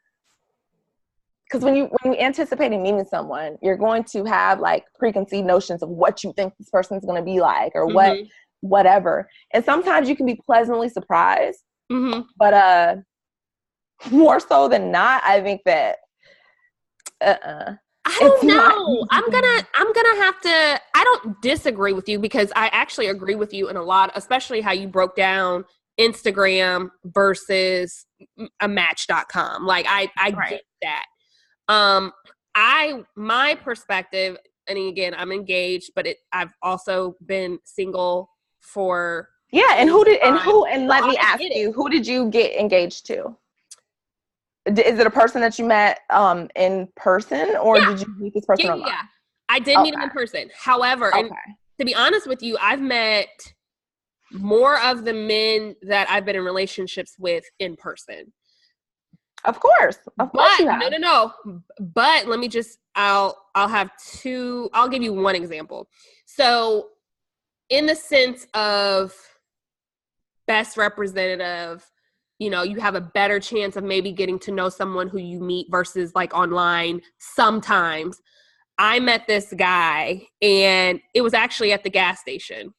because when you anticipating meeting someone, you're going to have like preconceived notions of what you think this person's going to be like or whatever. And sometimes you can be pleasantly surprised. But more so than not, I think that I It's don't not know. easy. I'm gonna have to. I don't disagree with you because I actually agree with you in a lot, especially how you broke down Instagram versus a Match.com. Like I Right. get that. Um, my perspective, and again, I'm engaged, but I've also been single for Yeah, a long time. and So let me I ask get it. you, who did you get engaged to? Is it a person that you met in person, or Yeah, did you meet this person online? yeah. I did meet him in Okay. person. However, and Okay. to be honest with you, I've met more of the men that I've been in relationships with in person. Of course. Of course But you have. no. But let me just I'll have two. I'll give you one example. So in the sense of best representative, you have a better chance of maybe getting to know someone who you meet versus like online sometimes. I met this guy and it was actually at the gas station.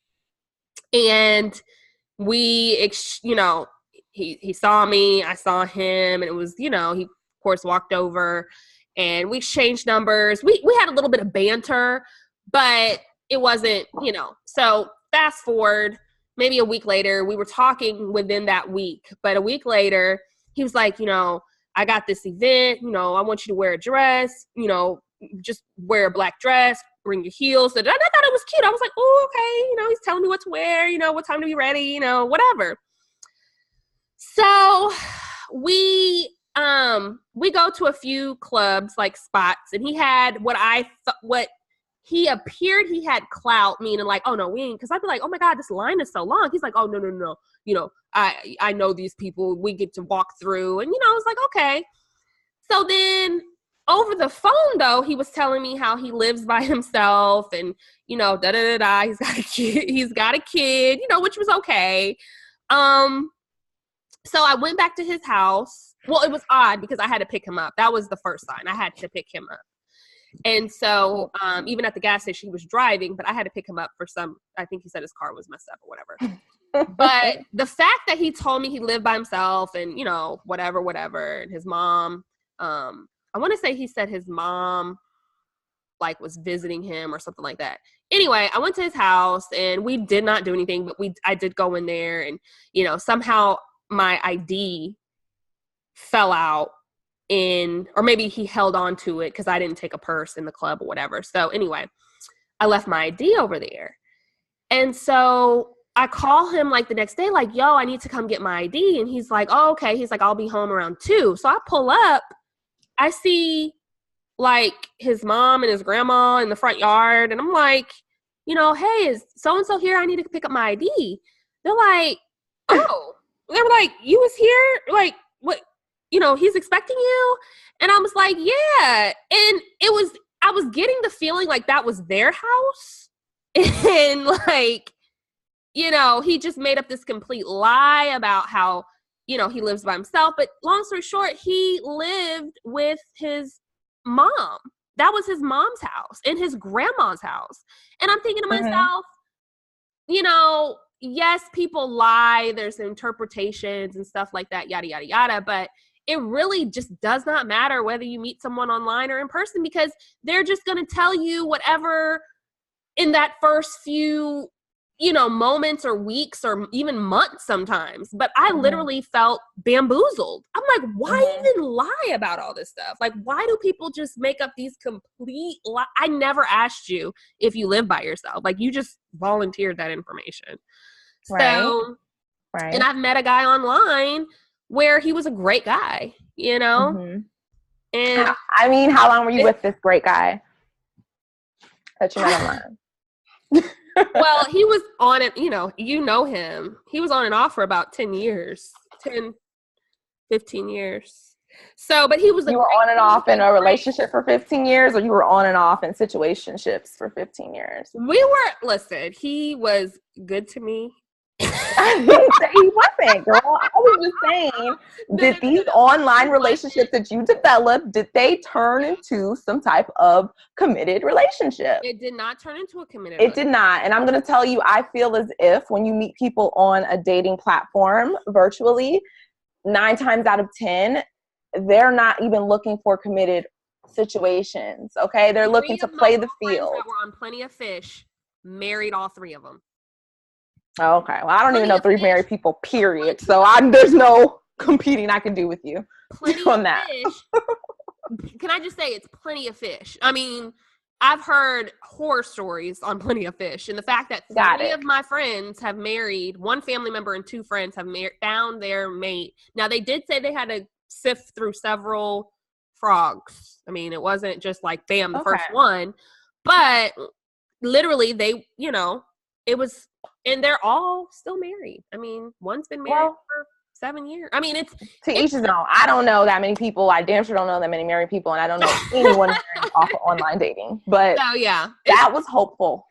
And we, he saw me, I saw him, and it was, he of course walked over and we exchanged numbers. We had a little bit of banter, but it wasn't, so fast forward, maybe a week later, we were talking within that week, but a week later, he was like, I got this event, I want you to wear a dress, just wear a black dress, bring your heels. So I thought it was cute. I was like, oh, okay. He's telling me what to wear, what time to be ready, whatever. So we go to a few clubs, like spots, and he had what he appeared he had clout, meaning like, oh no, we ain't, because I'd be like, oh my God, this line is so long. He's like, oh no. I know these people, we get to walk through, and I was like, okay. So then over the phone, though, he was telling me how he lives by himself and, da da da da. He's got a kid. He's got a kid, which was okay. So I went back to his house. Well, it was odd because I had to pick him up. That was the first sign. I had to pick him up. And so even at the gas station, he was driving, but I had to pick him up for I think he said his car was messed up or whatever. But the fact that he told me he lived by himself and, whatever, and his mom, I want to say he said his mom like was visiting him or something like that. Anyway, I went to his house and we did not do anything, but I did go in there and, somehow my ID fell out or maybe he held on to it because I didn't take a purse in the club or whatever. So anyway, I left my ID over there. And so I call him like the next day, like, yo, I need to come get my ID. And he's like, oh, okay. He's like, I'll be home around 2. So I pull up, I see like his mom and his grandma in the front yard. And I'm like, hey, is so-and-so here? I need to pick up my ID. They're like, oh, they were like, you was here? Like, what? He's expecting you? And I was like, yeah. And I was getting the feeling like that was their house. And like, he just made up this complete lie about how, he lives by himself. But long story short, he lived with his mom. That was his mom's house and his grandma's house. And I'm thinking to myself, yes, people lie. There's interpretations and stuff like that, yada, yada, yada. But it really just does not matter whether you meet someone online or in person because they're just going to tell you whatever in that first few, moments or weeks or even months sometimes. But I literally felt bamboozled. I'm like, why even lie about all this stuff? Like, why do people just make up these complete lies? I never asked you if you live by yourself. Like, you just volunteered that information. Right. So, Right. and I've met a guy online where he was a great guy, And I mean, how long were you with this great guy that you met online? Well, he was on it, you know him. He was on and off for about 10 years, 10, 15 years. So, but he was You were on and off in a relationship for 15 years, or you were on and off in situationships for 15 years? Listen, he was good to me. I didn't say he wasn't, girl. I was just saying, did these online relationships that you developed, did they turn into some type of committed relationship? It did not turn into a committed relationship. It did not. And I'm going to tell you, I feel as if when you meet people on a dating platform virtually, 9 times out of 10, they're not even looking for committed situations. Okay, they're looking to play the field. That were on Plenty of Fish married all three of them. Okay, well, I don't even know three married people, period. So there's no competing I can do with you on that. Can I just say it's Plenty of Fish? I mean, I've heard horror stories on Plenty of Fish, and the fact that three of my friends have married, one family member and two friends have found their mate. Now, they did say they had to sift through several frogs. I mean, it wasn't just like, bam, the first one. But literally, they, it was, and they're all still married. I mean, one's been married for 7 years. I mean, it's to each his own. I don't know that many people. I damn sure don't know that many married people, and I don't know anyone married off of online dating. But that was hopeful.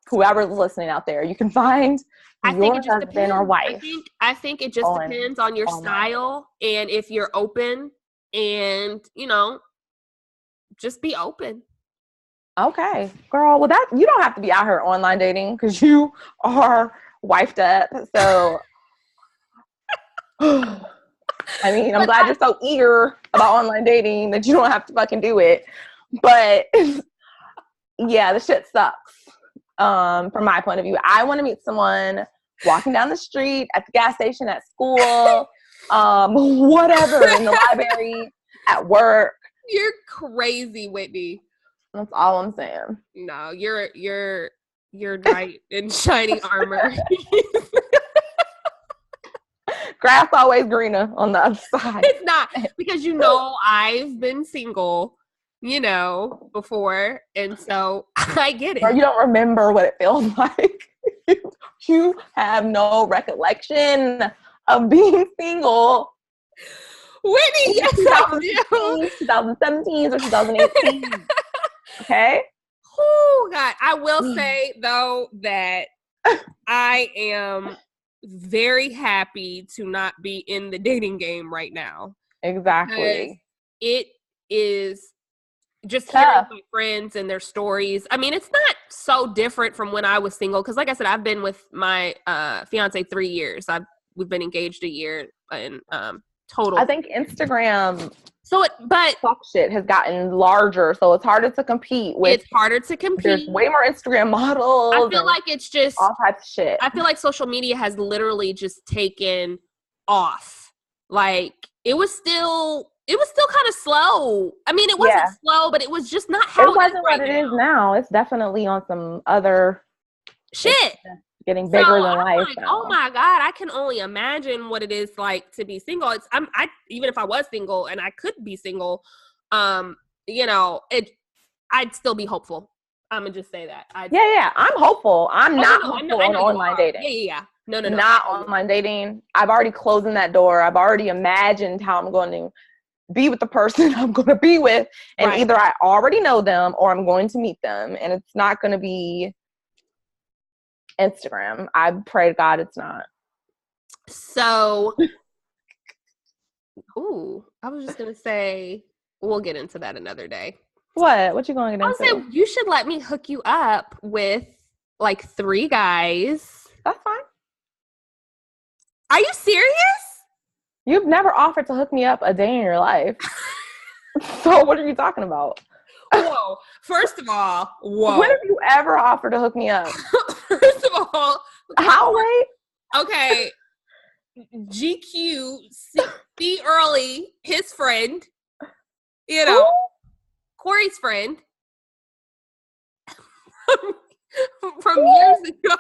Whoever's listening out there, you can find your husband or wife. I think it just depends on your style and if you're open, and just be open. Okay, girl. Well, that you don't have to be out here online dating because you are wifed up. So, I mean, I'm glad you're so eager about online dating that you don't have to fucking do it. But yeah, the shit sucks. From my point of view, I want to meet someone walking down the street, at the gas station, at school, whatever, in the library, at work. You're crazy, Whitney. That's all I'm saying. No, you're knight in shining armor. Grass always greener on the other side. It's not, because I've been single, before, and so I get it. Or you don't remember what it feels like. You have no recollection of being single. Whitney, yes, I do. 2017 or 2018. Okay. Oh God, I will say though that I am very happy to not be in the dating game right now. Exactly. It is just hearing my friends and their stories. I mean, it's not so different from when I was single, because like I said, I've been with my fiance 3 years. We've been engaged a year and total. I think Instagram but shit has gotten larger, so it's harder to compete with. It's harder to compete. There's way more Instagram models. I feel like it's just all types of shit. I feel like social media has literally just taken off. Like it was still kind of slow. I mean, it wasn't slow, but it was just not how it wasn't what it is now. It's definitely on some other shit. Getting bigger than life. Like, oh my God, I can only imagine what it is like to be single. Even if I was single and I could be single, I'd still be hopeful. I'm gonna just say that. I'm hopeful. I'm not hopeful on online dating. Yeah. No. Not online dating. I've already closed that door. I've already imagined how I'm going to be with the person I'm going to be with, and either I already know them or I'm going to meet them, and it's not going to be Instagram. I pray to God it's not. So, I was just gonna say we'll get into that another day. What you gonna get into? I was saying you should let me hook you up with like 3 guys. That's fine. Are you serious? You've never offered to hook me up a day in your life. So what are you talking about? Whoa. First of all, When have you ever offered to hook me up? First of all, how late? Okay. GQ, C Early, his friend, Corey's friend from years ago.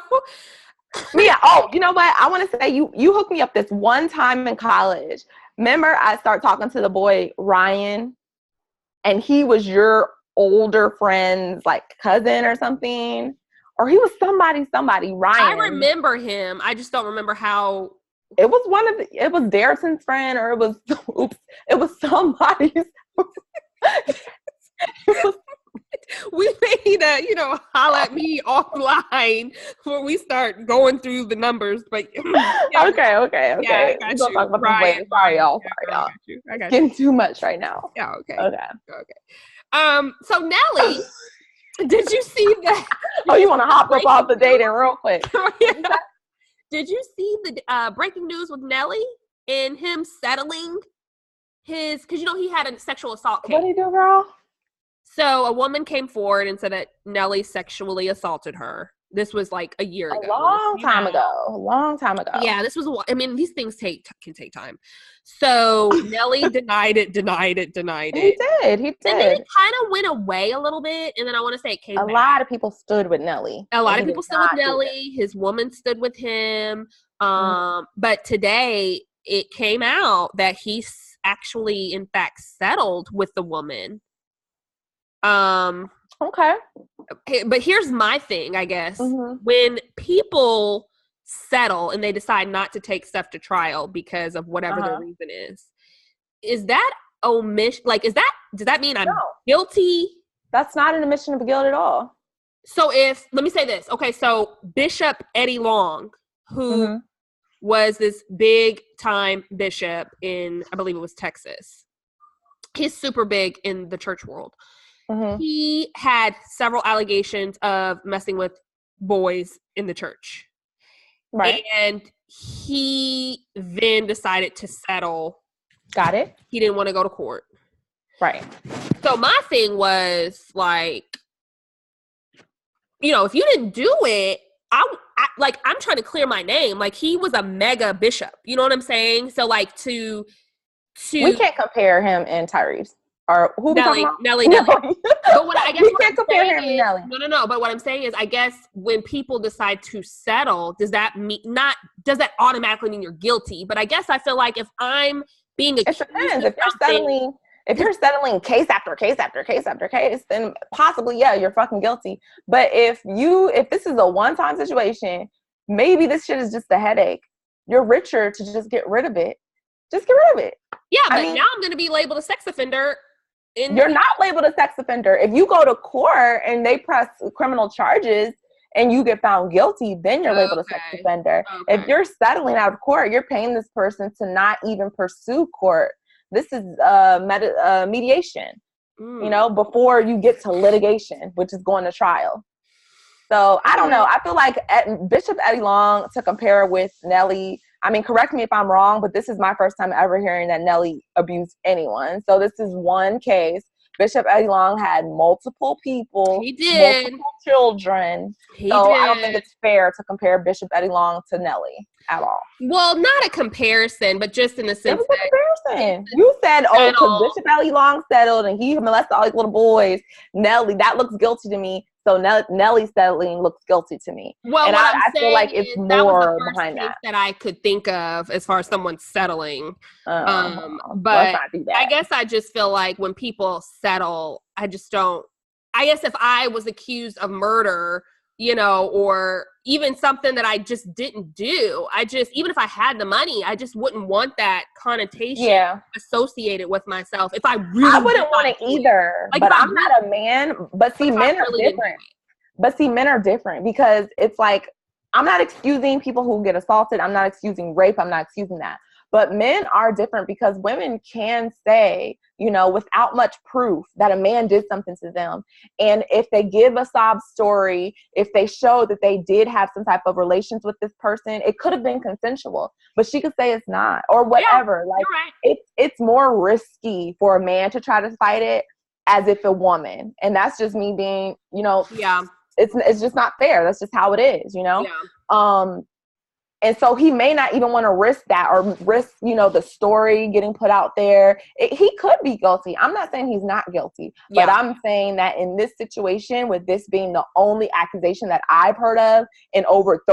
Yeah. Oh, you know what? I want to say you hooked me up this one time in college. Remember, I started talking to the boy Ryan, and he was your older friend's like cousin or something, or he was somebody. Ryan. I remember him. I just don't remember how. It was it was Darrison's friend, or it was somebody's. We made a, holla at me offline before we start going through the numbers. But okay. Yeah, I got you. Talk about Ryan. Sorry, y'all. I got you. Getting too much right now. Yeah. Okay. So Nelly, did you see that? You want to hop up off the dating real quick? Did you see the breaking news with Nelly and him settling because he had a sexual assault case? What did he do, girl? So a woman came forward and said that Nelly sexually assaulted her. This was like a year ago. A long time ago. Yeah, this was. I mean, these things can take time. So Nelly denied it. He did. And then it kind of went away a little bit, and then I want to say it came back. A lot of people stood with Nelly. A lot of people stood with Nelly. His woman stood with him. But today it came out that he's actually, in fact, settled with the woman. Okay. But here's my thing, I guess. Mm-hmm. When people settle and they decide not to take stuff to trial because of whatever their reason is that omission? Like, does that mean I'm guilty? That's not an admission of guilt at all. So let me say this. Okay, so Bishop Eddie Long, who was this big time bishop in, I believe it was Texas. He's super big in the church world. He had several allegations of messing with boys in the church. Right. And he then decided to settle. Got it. He didn't want to go to court. Right. So my thing was like, if you didn't do it, I'm trying to clear my name. Like, he was a mega bishop. You know what I'm saying? So like we can't compare him and Tyrese. Or who Nelly. But what I guess you can't compare him to Nelly. No. But what I'm saying is, I guess when people decide to settle, does that automatically mean you're guilty? But I guess I feel like if I'm being accused, it depends. If you're settling case after case after case after case, then possibly you're fucking guilty. But if this is a one-time situation, maybe this shit is just a headache. You're richer to just get rid of it. Just get rid of it. Yeah, but now I'm going to be labeled a sex offender. You're not labeled a sex offender. If you go to court and they press criminal charges and you get found guilty, then you're labeled a sex offender. If you're settling out of court, you're paying this person to not even pursue court. This is mediation, before you get to litigation, which is going to trial. So I don't know. I feel like Bishop Eddie Long, to compare with Nelly, I mean, correct me if I'm wrong, but this is my first time ever hearing that Nelly abused anyone. So this is one case. Bishop Eddie Long had multiple people. He did. Multiple children. I don't think it's fair to compare Bishop Eddie Long to Nelly at all. Well, not a comparison, but just in the sense that... comparison. You said, because Bishop Eddie Long settled and he molested all these little boys. Nelly, that looks guilty to me. So Nelly settling looks guilty to me. Well, and I feel like it's more behind that I could think of as far as someone settling. But I guess I just feel like when people settle, I just don't. I guess if I was accused of murder, or even something that I just didn't do, even if I had the money, I just wouldn't want that connotation associated with myself. If I wouldn't want it either. Like, but I'm not a man. But see, men are different. Men are different because it's like, I'm not excusing people who get assaulted. I'm not excusing rape. I'm not excusing that. But men are different because women can say, without much proof that a man did something to them. And if they give a sob story, if they show that they did have some type of relations with this person, it could have been consensual, but she could say it's not or whatever. It's more risky for a man to try to fight it as if a woman. And that's just me being, it's just not fair. That's just how it is, And so he may not even want to risk that or risk, the story getting put out there. He could be guilty. I'm not saying he's not guilty, but I'm saying that in this situation, with this being the only accusation that I've heard of in over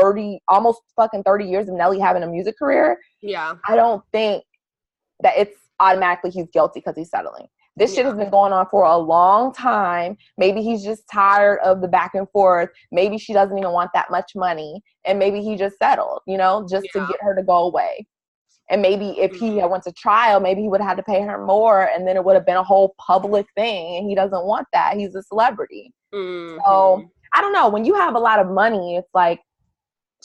almost fucking 30 years of Nelly having a music career, I don't think that it's automatically he's guilty because he's settling. This shit has been going on for a long time. Maybe he's just tired of the back and forth. Maybe she doesn't even want that much money. And maybe he just settled, just to get her to go away. And maybe if he had went to trial, maybe he would have had to pay her more. And then it would have been a whole public thing. And he doesn't want that. He's a celebrity. Mm-hmm. So I don't know. When you have a lot of money, it's like,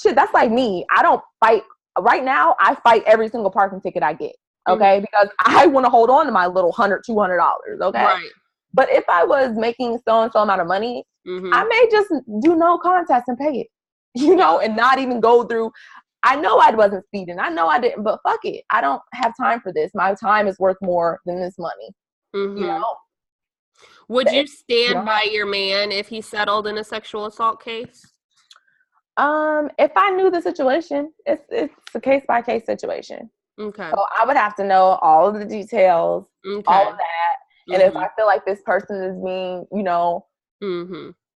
shit, that's like me. I don't fight. Right now, I fight every single parking ticket I get. Okay, because I want to hold on to my little $100, $200. Okay, right. But if I was making so and so amount of money, I may just do no contest and pay it, and not even go through. I know I wasn't speeding. I know I didn't, but fuck it. I don't have time for this. My time is worth more than this money. Would you You stand don't by your man if he settled in a sexual assault case? If I knew the situation, it's a case by case situation. Okay. So I would have to know all of the details, all of that. And if I feel like this person is being,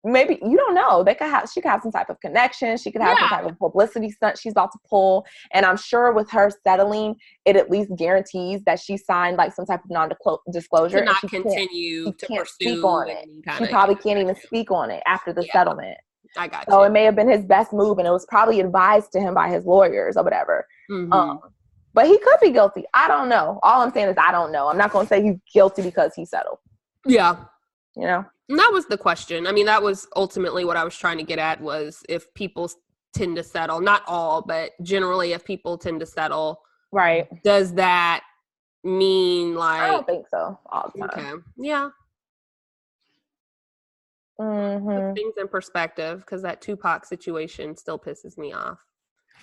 maybe you don't know. She could have some type of connection. She could have some type of publicity stunt she's about to pull. And I'm sure with her settling, it at least guarantees that she signed like some type of non-disclosure. To not continue to pursue speak on it. She probably can't even speak on it after the settlement. I got So you. it may have been his best move, and it was probably advised to him by his lawyers or whatever. But he could be guilty. I don't know. All I'm saying is I don't know. I'm not going to say he's guilty because he settled. Yeah. You know? And that was the question. I mean, that was ultimately what I was trying to get at, was if people tend to settle, not all, but generally if people tend to settle, right? Does that mean like... I don't think so all the time. Okay. Yeah. Put things in perspective, because that Tupac situation still pisses me off.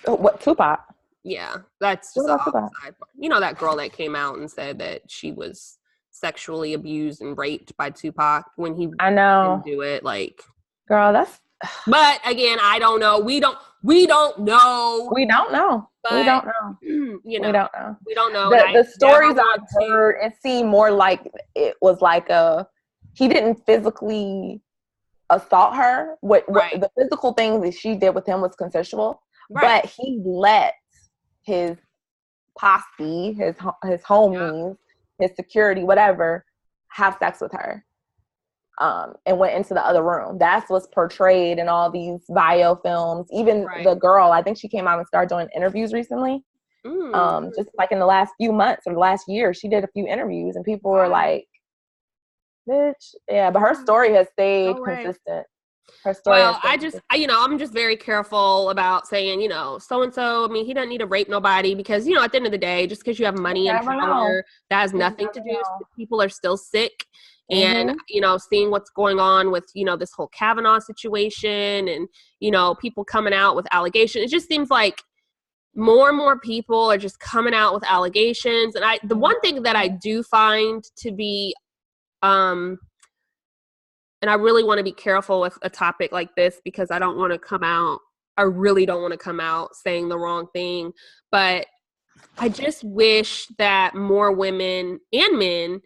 What, Tupac? Yeah, that's just that girl that came out and said that she was sexually abused and raped by Tupac when he didn't do it. Like, girl, that's... But again, I don't know. We don't know. We don't know. But, we don't know. We don't know. We don't know. The stories I've heard, it seemed more like it was like he didn't physically assault her. What the physical thing that she did with him was consensual, but he let his posse, his homies, his security, whatever, have sex with her, and went into the other room. That's what's portrayed in all these bio films. Even the girl, I think she came out and started doing interviews recently. Just like in the last few months or the last year, she did a few interviews, and people were like, bitch. Yeah, but her story has stayed consistent. Her story. Well, I'm just very careful about saying, so-and-so, I mean, he doesn't need to rape nobody, because, at the end of the day, just because you have money and power, that has nothing to do. People are still sick. And, seeing what's going on with, this whole Kavanaugh situation and, people coming out with allegations. It just seems like more and more people are just coming out with allegations. And the one thing that I do find to be, and I really want to be careful with a topic like this, because I really don't want to come out saying the wrong thing. But I just wish that more women and men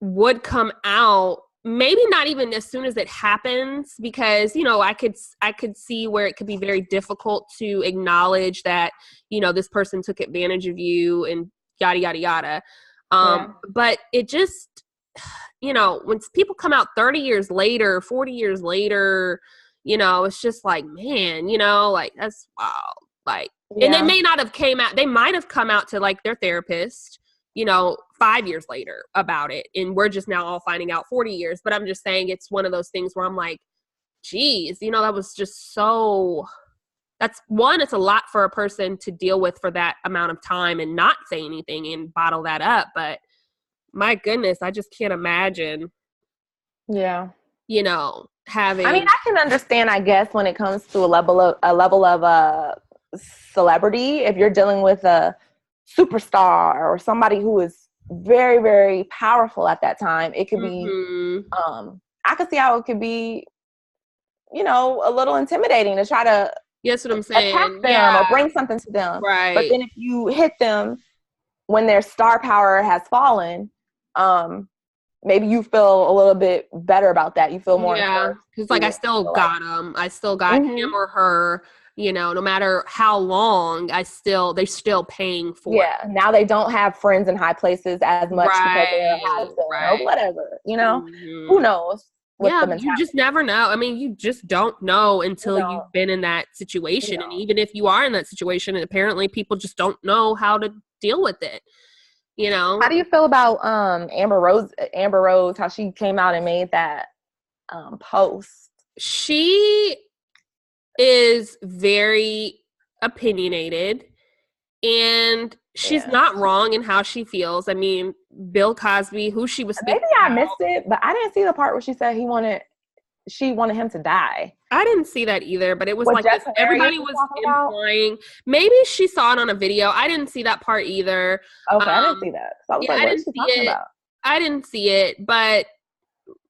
would come out, maybe not even as soon as it happens, because, I could see where it could be very difficult to acknowledge that, this person took advantage of you and yada, yada, yada. But it just... when people come out 30 years later, 40 years later, it's just like, man, like, that's wild. Like, and they may not have they might have come out to like their therapist, 5 years later about it. And we're just now all finding out 40 years. But I'm just saying, it's one of those things where I'm like, geez, that was just so... That's one, it's a lot for a person to deal with for that amount of time and not say anything and bottle that up. But my goodness, I just can't imagine. Yeah. Having... I mean, I can understand, I guess, when it comes to a level of celebrity, if you're dealing with a superstar or somebody who is very, very powerful at that time, it could be, I could see how it could be, a little intimidating to try to That's what I'm saying. attack them or bring something to them. Right. But then if you hit them when their star power has fallen, maybe you feel a little bit better about that. You feel more... Yeah, because like I still got him. I still got him or her, no matter how long, they're still paying for it. Yeah, now they don't have friends in high places as much because they're husband or whatever, Who knows? You just never know. I mean, you just don't know until you've been in that situation. And even if you are in that situation, apparently people just don't know how to deal with it. How do you feel about Amber Rose, how she came out and made that post? She is very opinionated, and she's not wrong in how she feels. I mean, Bill Cosby, who she was speaking Maybe I missed it, but I didn't see the part where she said she wanted him to die. I didn't see that either, but it was like this, everybody was implying. Maybe she saw it on a video. I didn't see that part either. Okay, I didn't see that. So I was like, what is she talking about? I didn't see it, but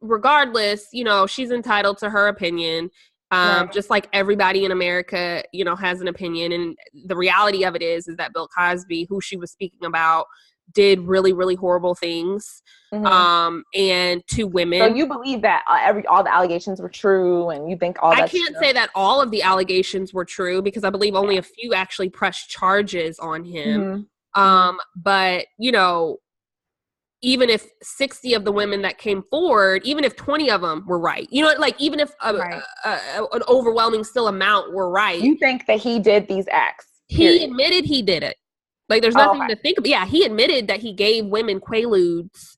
regardless, you know, she's entitled to her opinion. Right. Just like everybody in America, you know, has an opinion. And the reality of it is that Bill Cosby, who she was speaking about, did really, really horrible things. And to women. So you believe that all the allegations were true, and you think all that? I can't say that all of the allegations were true, because I believe only a few actually pressed charges on him. But, you know, even if 60 of the women that came forward, even if 20 of them were right, you know, like even if an overwhelming still amount were right. You think that he did these acts? He admitted he did it. Like, there's nothing to think about. Yeah, he admitted that he gave women quaaludes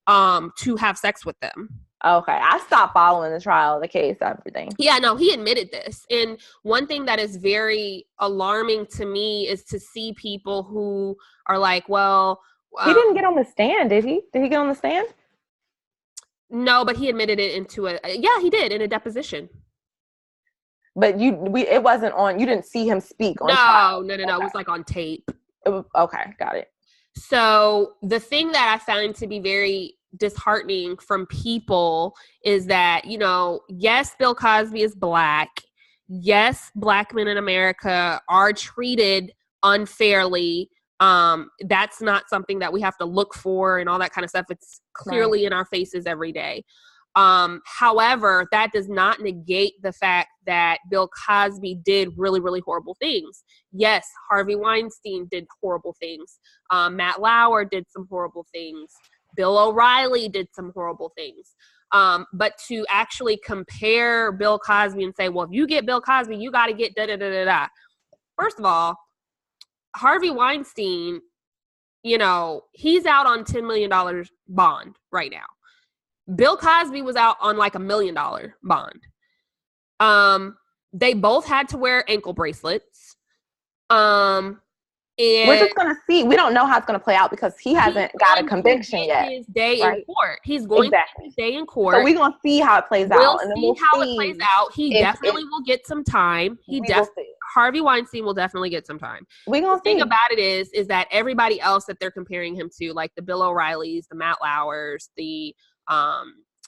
to have sex with them. Okay, I stopped following the trial, the case, everything. Yeah, no, he admitted this. And one thing that is very alarming to me is to see people who are like, well, he didn't get on the stand, did he? Did he get on the stand? No, but he admitted it he did, in a deposition. But it wasn't on, you didn't see him speak on trial. No, it was like on tape. Okay, got it. So the thing that I find to be very disheartening from people is that, you know, yes, Bill Cosby is Black. Yes, Black men in America are treated unfairly. That's not something that we have to look for and all that kind of stuff. It's clearly in our faces every day. However, that does not negate the fact that Bill Cosby did really, really horrible things. Yes, Harvey Weinstein did horrible things. Matt Lauer did some horrible things. Bill O'Reilly did some horrible things. But to actually compare Bill Cosby and say, well, if you get Bill Cosby, you got to get da-da-da-da-da. First of all, Harvey Weinstein, you know, he's out on $10 million bond right now. Bill Cosby was out on like $1 million bond. They both had to wear ankle bracelets. And we're just going to see. We don't know how it's going to play out because he hasn't got a conviction yet. His day in court. He's going to get his day in court. So we're going to see how it plays out. And then we'll see how it plays out. He definitely will get some time. Harvey Weinstein will definitely get some time. We're going to see. The thing about it is that everybody else that they're comparing him to, like the Bill O'Reillys, the Matt Lauers, the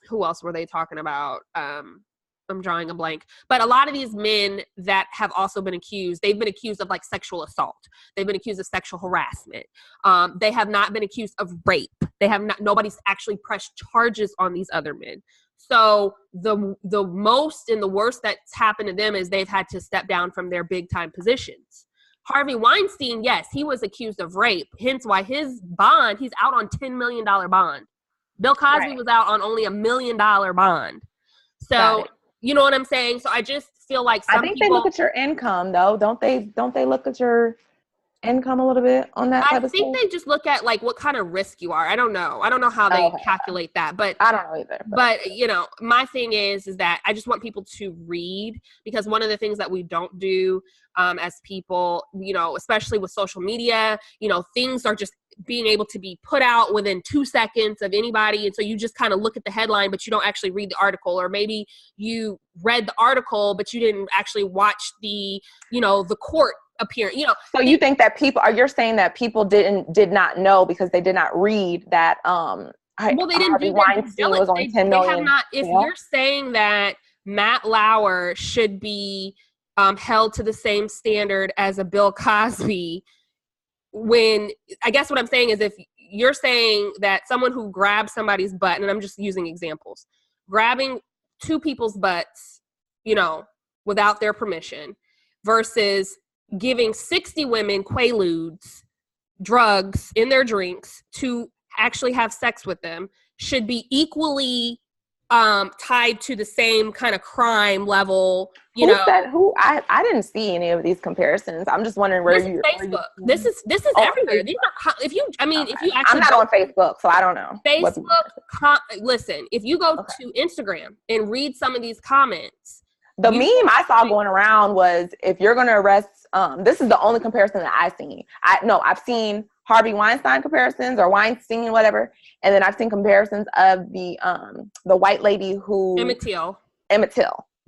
who else were they talking about? I'm drawing a blank. But a lot of these men that have also been accused, they've been accused of like sexual assault. They've been accused of sexual harassment. They have not been accused of rape. Nobody's actually pressed charges on these other men. So the most and the worst that's happened to them is they've had to step down from their big time positions. Harvey Weinstein, yes, he was accused of rape. Hence why his bond, he's out on $10 million bond. Bill Cosby was out on only $1 million bond. So, you know what I'm saying? So I just feel like I think they look at your income, though. Don't they look at your income a little bit on that type of stuff? I think they just look at like what kind of risk you are. I don't know how they calculate that, but I don't know either. But you know, my thing is that I just want people to read, because one of the things that we don't do as people, you know, especially with social media, you know, things are just being able to be put out within 2 seconds of anybody. And so you just kind of look at the headline, but you don't actually read the article, or maybe you read the article, but you didn't actually watch the, you know, the court appearance, you know. So you think that you're saying that people did not know because they did not read that, well, they didn't Harvey Weinstein was on 10 million. They have not, if you're saying that Matt Lauer should be held to the same standard as a Bill Cosby, when I guess what I'm saying is, if you're saying that someone who grabs somebody's butt, and I'm just using examples, grabbing two people's butts, you know, without their permission, versus giving 60 women quaaludes, drugs in their drinks to actually have sex with them, should be equally tied to the same kind of crime level, you know. I didn't see any of these comparisons. I'm just wondering where you Facebook. This is everywhere. These are, if you actually, I'm not on Facebook, so I don't know. Facebook. Listen, if you go to Instagram and read some of these comments, the meme I saw going around was, if you're going to arrest, this is the only comparison that I've seen. I've seen Harvey Weinstein comparisons, or Weinstein, whatever. And then I've seen comparisons of the white lady who... Emmett Till.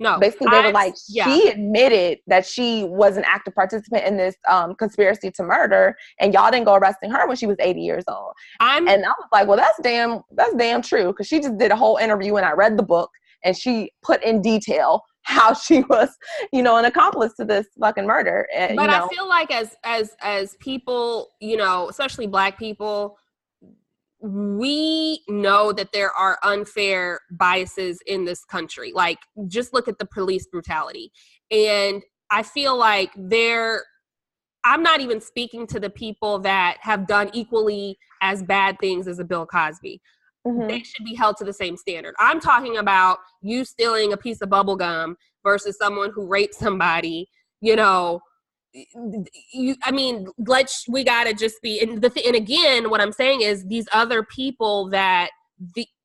No. Basically, they were like, she admitted that she was an active participant in this conspiracy to murder, and y'all didn't go arresting her when she was 80 years old. And I was like, well, that's damn true, because she just did a whole interview, and I read the book, and she put in detail how she was, you know, an accomplice to this fucking murder. And, but you know, I feel like as people, you know, especially Black people, we know that there are unfair biases in this country. Like, just look at the police brutality. And I feel like I'm not even speaking to the people that have done equally as bad things as a Bill Cosby. Mm-hmm. They should be held to the same standard. I'm talking about you stealing a piece of bubble gum versus someone who raped somebody, you know. We gotta just be, and again, what I'm saying is these other people that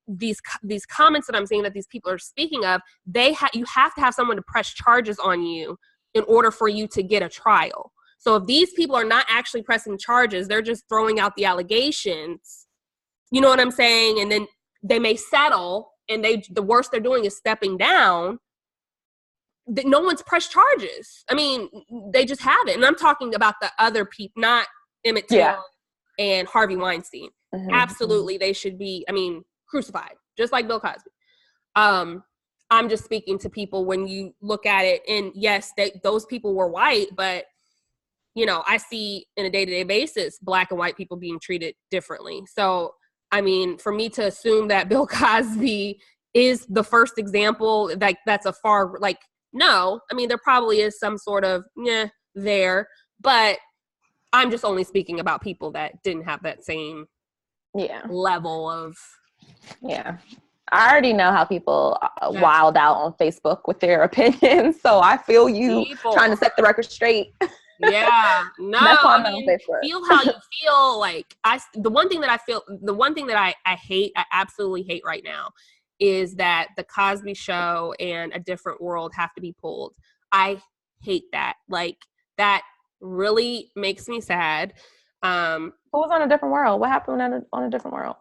these comments that I'm saying that these people are speaking of, you have to have someone to press charges on you in order for you to get a trial. So if these people are not actually pressing charges, they're just throwing out the allegations, you know what I'm saying? And then they may settle, and the worst they're doing is stepping down. No one's pressed charges. I mean, they just haven't. And I'm talking about the other people, not Emmett Till and Harvey Weinstein. Mm-hmm. Absolutely, they should be, crucified, just like Bill Cosby. I'm just speaking to people when you look at it, and yes, those people were white, but, you know, I see in a day-to-day basis, Black and white people being treated differently. So, for me to assume that Bill Cosby is the first example, like, that's a far, like, no, there probably is some sort of there, but I'm just only speaking about people that didn't have that same level of. Yeah. I already know how people wild out on Facebook with their opinions, so I feel you trying to set the record straight. Yeah, no, feel how you feel. Like, the one thing that I hate, I absolutely hate right now, is that the Cosby Show and A Different World have to be pulled. I hate that. Like, that really makes me sad. Who was on A Different World? What happened on A Different World?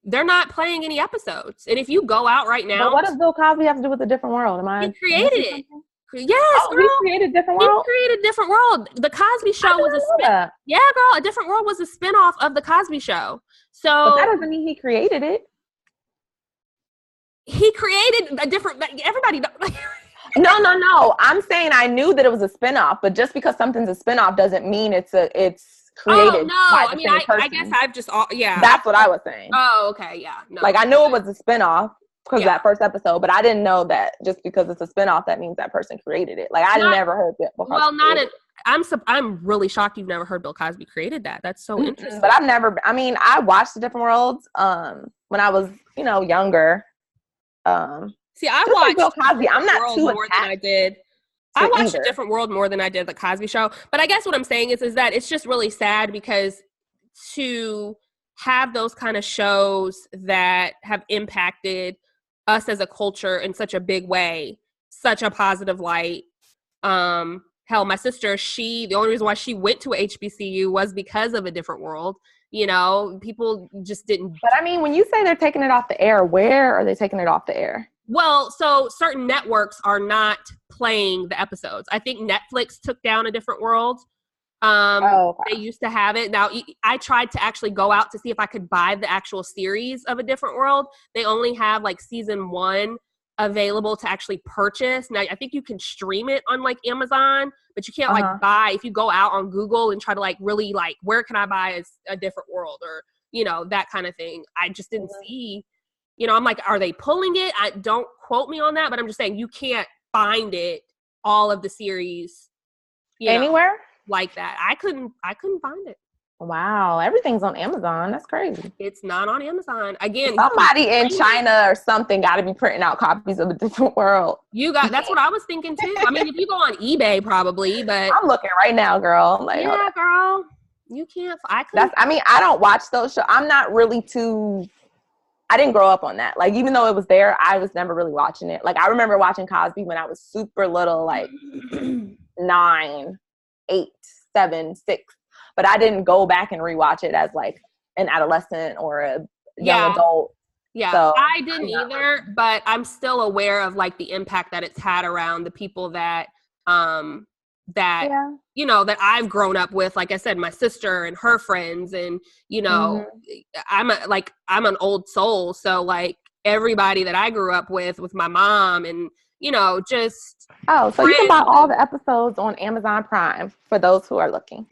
They're not playing any episodes. And if you go out right now... But what does Bill Cosby have to do with A Different World? He created it. Yes, girl. He created Different World? He created Different World. The Cosby Show was a spin. Yeah, girl. A Different World was a spinoff of the Cosby Show. So, but that doesn't mean he created it. He created a different. Everybody. No. I'm saying I knew that it was a spinoff, but just because something's a spinoff doesn't mean it's created. Oh no! I guess I've just That's what I was saying. Oh, okay, yeah. No, like, I knew it was a spinoff because that first episode, but I didn't know that just because it's a spinoff that means that person created it. Like, I never heard that. I'm really shocked you've never heard Bill Cosby created that. That's so interesting. But I've never. I watched The Different Worlds when I was, younger. See, I watched Bill Cosby. I'm not too more than I did. I watched A Different World more than I did the Cosby Show. But I guess what I'm saying is that it's just really sad, because to have those kind of shows that have impacted us as a culture in such a big way, such a positive light. Hell, my sister, the only reason why she went to a HBCU was because of A Different World. You know, people just didn't. But when you say they're taking it off the air, where are they taking it off the air? Well, so certain networks are not playing the episodes. I think Netflix took down A Different World. Okay. They used to have it. Now, I tried to actually go out to see if I could buy the actual series of A Different World. They only have like season 1 available to actually purchase. Now, I think you can stream it on like Amazon, but you can't like buy. If you go out on Google and try to like really like, where can I buy A Different World, or, that kind of thing. I just didn't see, I'm like, are they pulling it? Don't quote me on that, but I'm just saying you can't find it, all of the series anywhere like that. I couldn't find it. Wow, everything's on Amazon. That's crazy. It's not on Amazon. Again, somebody in China or something got to be printing out copies of A Different World. That's what I was thinking too. If you go on eBay, probably, but I'm looking right now, girl. Like, yeah, girl, you can't. I don't watch those shows. I'm not really I didn't grow up on that. Like, even though it was there, I was never really watching it. Like, I remember watching Cosby when I was super little, like 9, 8, 7, 6. But I didn't go back and rewatch it as like an adolescent or a young adult. Yeah, So I didn't either, but I'm still aware of like the impact that it's had around the people that that yeah. that I've grown up with. Like I said, my sister and her friends, and I'm an old soul, so like everybody that I grew up with my mom, and just Oh, so you can buy friends all and the episodes on Amazon Prime for those who are looking.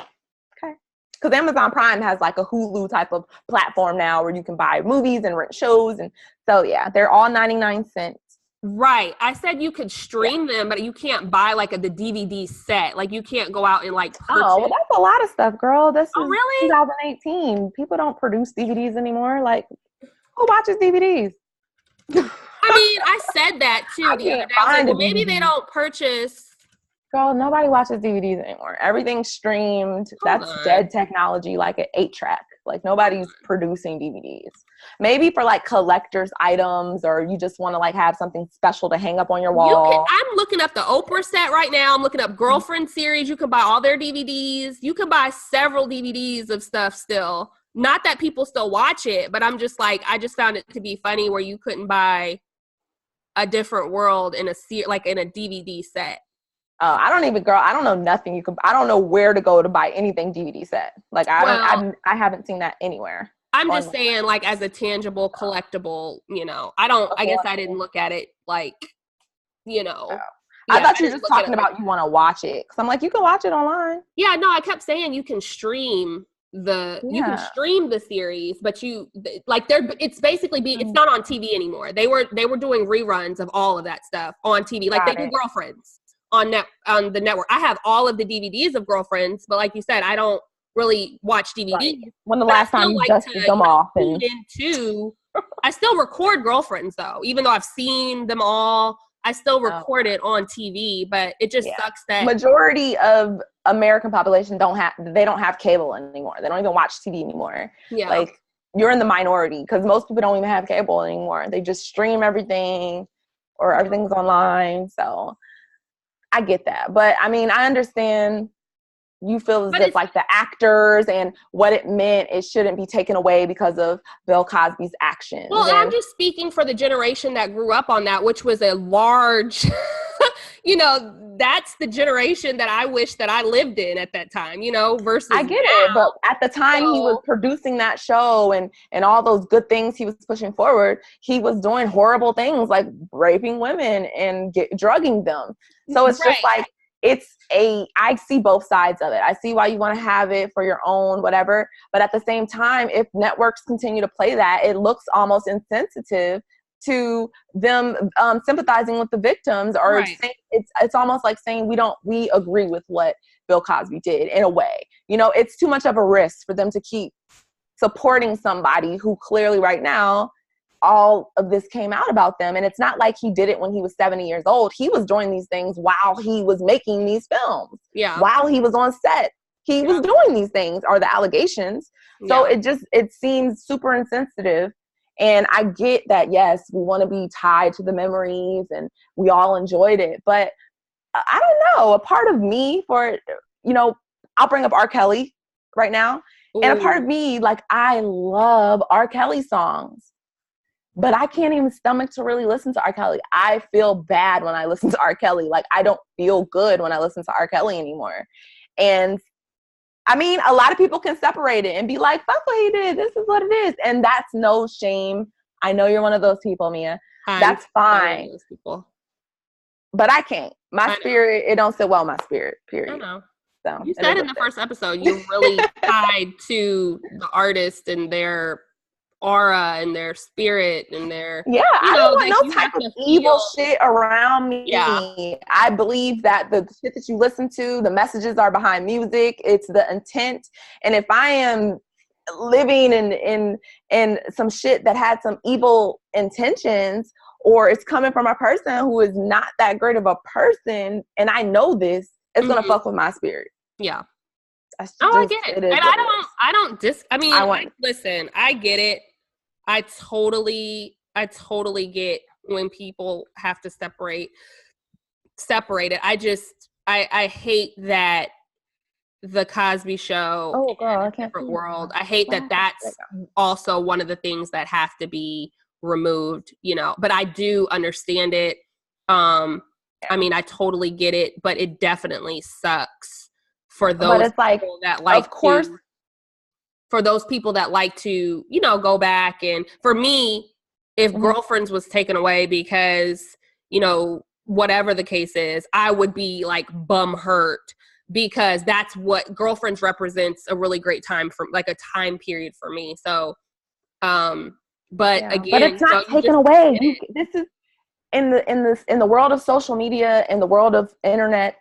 Okay. Because Amazon Prime has like a Hulu type of platform now where you can buy movies and rent shows. And so, yeah, they're all 99 cents. right. I said you could stream them, but you can't buy like the DVD set. Like you can't go out and like purchase. Oh, well, that's a lot of stuff, girl. This is really? 2018. People don't produce DVDs anymore. Like, who watches DVDs? I mean, I said that too I the other can't day. I was like, find a well, maybe they DVD. don't purchase. Girl, nobody watches DVDs anymore. Everything's streamed. That's dead technology, like an 8-track. Like nobody's producing DVDs. Maybe for like collector's items, or you just want to like have something special to hang up on your wall. I'm looking up the Oprah set right now. I'm looking up Girlfriend series. You can buy all their DVDs. You can buy several DVDs of stuff still. Not that people still watch it, but I'm just like, I just found it to be funny where you couldn't buy A Different World in in a DVD set. I don't know nothing. I don't know where to go to buy anything DVD set. Like I haven't seen that anywhere. I'm just saying, like, as a tangible, collectible, I guess I didn't look at it like, I thought you were just talking about you want to watch it. Cause I'm like, you can watch it online. Yeah, no, I kept saying you can stream you can stream the series, but it's basically it's not on TV anymore. They were doing reruns of all of that stuff on TV. Like they do Girlfriends on the network. I have all of the DVDs of Girlfriends, but like you said, I don't really watch DVDs. Right. When the last time you dusted them off? I still record Girlfriends though, even though I've seen them all. I still record it on TV, but it just sucks that majority of American population don't have cable anymore. They don't even watch TV anymore. Yeah, like you're in the minority because most people don't even have cable anymore. They just stream everything, or everything's online. So I get that, but I mean, I understand you feel as if like the actors and what it meant, it shouldn't be taken away because of Bill Cosby's actions. Well, I'm just speaking for the generation that grew up on that, which was a large, that's the generation that I wish that I lived in at that time, versus I get it, but at the time he was producing that show and all those good things he was pushing forward, he was doing horrible things like raping women and drugging them. So it's just like, I see both sides of it. I see why you want to have it for your own, whatever. But at the same time, if networks continue to play that, it looks almost insensitive to them sympathizing with the victims, or saying, it's almost like saying we agree with what Bill Cosby did in a way. It's too much of a risk for them to keep supporting somebody who clearly right now all of this came out about them. And it's not like he did it when he was 70 years old. He was doing these things while he was making these films. Yeah. While he was on set, he was doing these things, are the allegations. So it seems super insensitive. And I get that, yes, we want to be tied to the memories and we all enjoyed it. But I don't know, a part of me I'll bring up R. Kelly right now. Ooh. And a part of me, like, I love R. Kelly songs. But I can't even stomach to really listen to R. Kelly. I feel bad when I listen to R. Kelly. Like, I don't feel good when I listen to R. Kelly anymore. And I mean, a lot of people can separate it and be like, fuck what he did. This is what it is. And that's no shame. I know you're one of those people, Mia. That's fine. Those people. But I can't. My spirit, it don't sit well in my spirit, period. I know. So, you said in the first episode, you really tied to the artist and their aura and their spirit and their I don't want no type of evil shit around me. I believe that the shit that you listen to, the messages are behind music. It's the intent. And if I am living in some shit that had some evil intentions, or it's coming from a person who is not that great of a person, and I know this, it's gonna fuck with my spirit. Yeah. I get it. And listen, I get it. I totally get when people have to separate it. I hate that the Cosby Show, I can't different world. I hate that that's also one of the things that have to be removed, you know, but I do understand it. I mean, I totally get it, but it definitely sucks for those But it's like, people that like of course, for those people that like to, you know, go back. And for me, if Girlfriends was taken away because, you know, whatever the case is, I would be like bum hurt, because that's what Girlfriends represents, a really great time for, like, a time period for me. So, but again, but it's not taken away. This is in the world of social media, in the world of internet,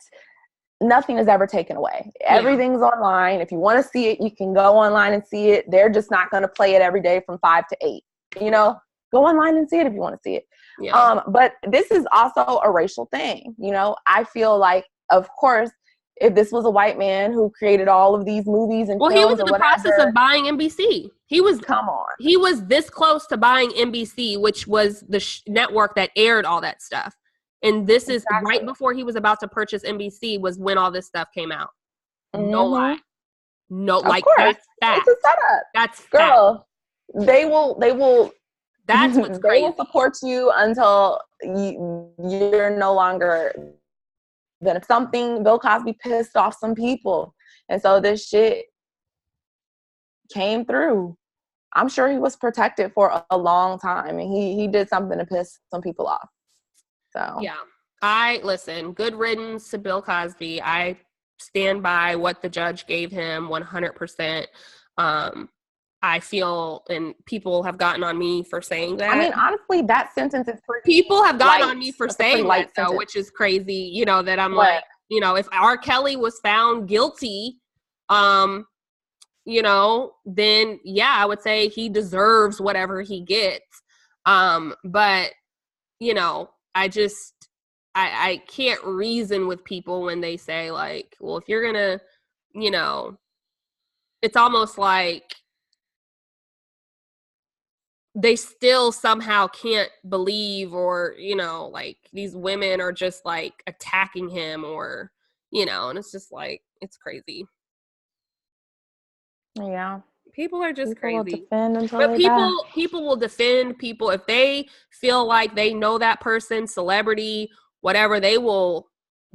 nothing is ever taken away. Everything's online. If you want to see it, you can go online and see it. They're just not going to play it every day from 5 to 8. You know, go online and see it if you want to see it. But this is also a racial thing. You know, I feel like, of course, if this was a white man who created all of these movies and films, he was in the process of buying NBC. He was this close to buying NBC, which was the network that aired all that stuff. And this is right before he was about to purchase NBC, was when all this stuff came out. No lie. No, of like, course. that's fact. It's a setup. That's girl. Fact. They will. That's what's crazy. They will support you until you're no longer. Then if something, Bill Cosby pissed off some people, and so this shit came through. I'm sure he was protected for a long time, and he did something to piss some people off. So yeah, listen, good riddance to Bill Cosby. I stand by what the judge gave him 100%. I feel, and people have gotten on me for saying that. I mean, honestly, that sentence is pretty. People have gotten on me for saying that, though, which is crazy. You know, that I'm like, you know, if R. Kelly was found guilty, you know, then I would say he deserves whatever he gets. But you know, I can't reason with people when they say, like, well, if you're gonna, you know, it's almost like they still somehow can't believe, or, you know, like, these women are just like attacking him, or, you know, and it's just like, it's crazy. Yeah. People are just crazy. Will defend until but people will defend people if they feel like they know that person, celebrity, whatever. They will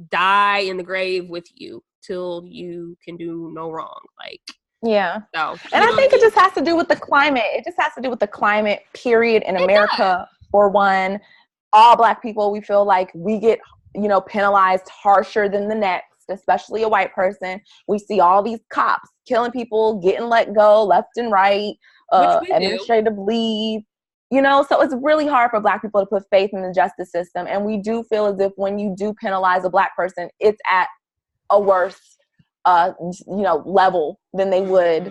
die in the grave with you till you can do no wrong. Like, so, and I think it just has to do with the climate. It just has to do with the climate, period, in America. For one, all Black people, we feel like we get, you know, penalized harsher than the next, especially a white person. We see all these cops killing people, getting let go left and right, administrative leave, you know, so it's really hard for Black people to put faith in the justice system. And we do feel as if when you do penalize a Black person, it's at a worse you know, level than they would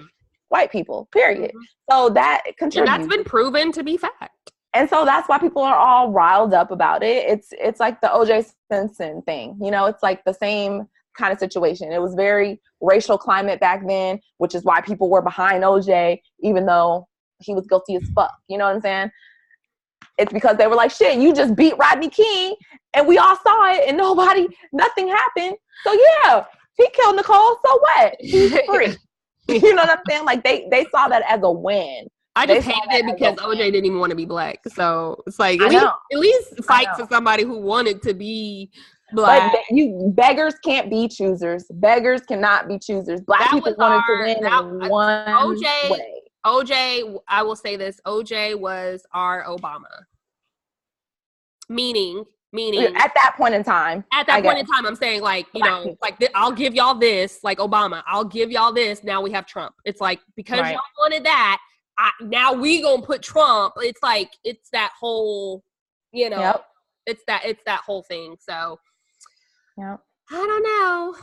white people, period. So that contributes. And that's been proven to be fact. And so that's why people are all riled up about it. It's like the O.J. Simpson thing. You know, it's like the same kind of situation. It was very racial climate back then, which is why people were behind O.J., even though he was guilty as fuck. You know what I'm saying? It's because they were like, shit, you just beat Rodney King, and we all saw it, and nothing happened. So yeah, he killed Nicole, so what? He's free. You know what I'm saying? Like, they saw that as a win. I just hated it because OJ didn't even want to be Black. So it's like, at least fight for somebody who wanted to be Black. But you beggars can't be choosers. Beggars cannot be choosers. Black people wanted to win in one way. OJ, I will say this, OJ was our Obama. Meaning at that point in time. At that point in time, I'm saying, like, you know, like, I'll give y'all this, like Obama. I'll give y'all this. Now we have Trump. It's like, because y'all wanted that, now we gonna put Trump. It's like, it's that whole, you know, it's that whole thing. So, I don't know.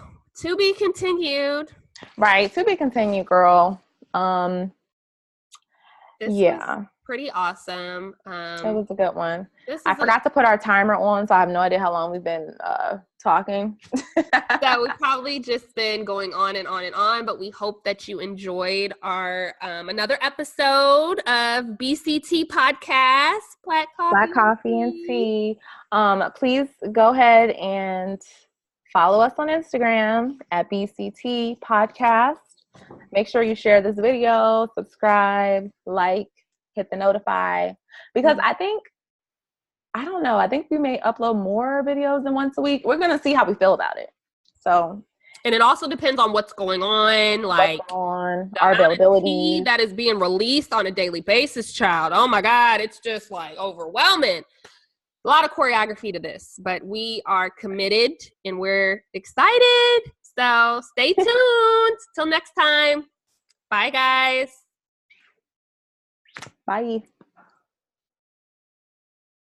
To be continued. Right. To be continued, girl. This was pretty awesome. It was a good one. I forgot to put our timer on, so I have no idea how long we've been talking. So we've probably just been going on and on and on, but we hope that you enjoyed our another episode of BCT Podcast, Black Coffee and Tea. Please go ahead and follow us on Instagram at BCT Podcast. Make sure you share this video, subscribe, like, hit the notify. because I don't know. I think we may upload more videos than once a week. We're going to see how we feel about it. So, and it also depends on what's going on, like our availability that is being released on a daily basis, child. Oh my God, it's just like overwhelming. A lot of choreography to this, but we are committed and we're excited. So stay tuned. Till next time. Bye, guys. Bye.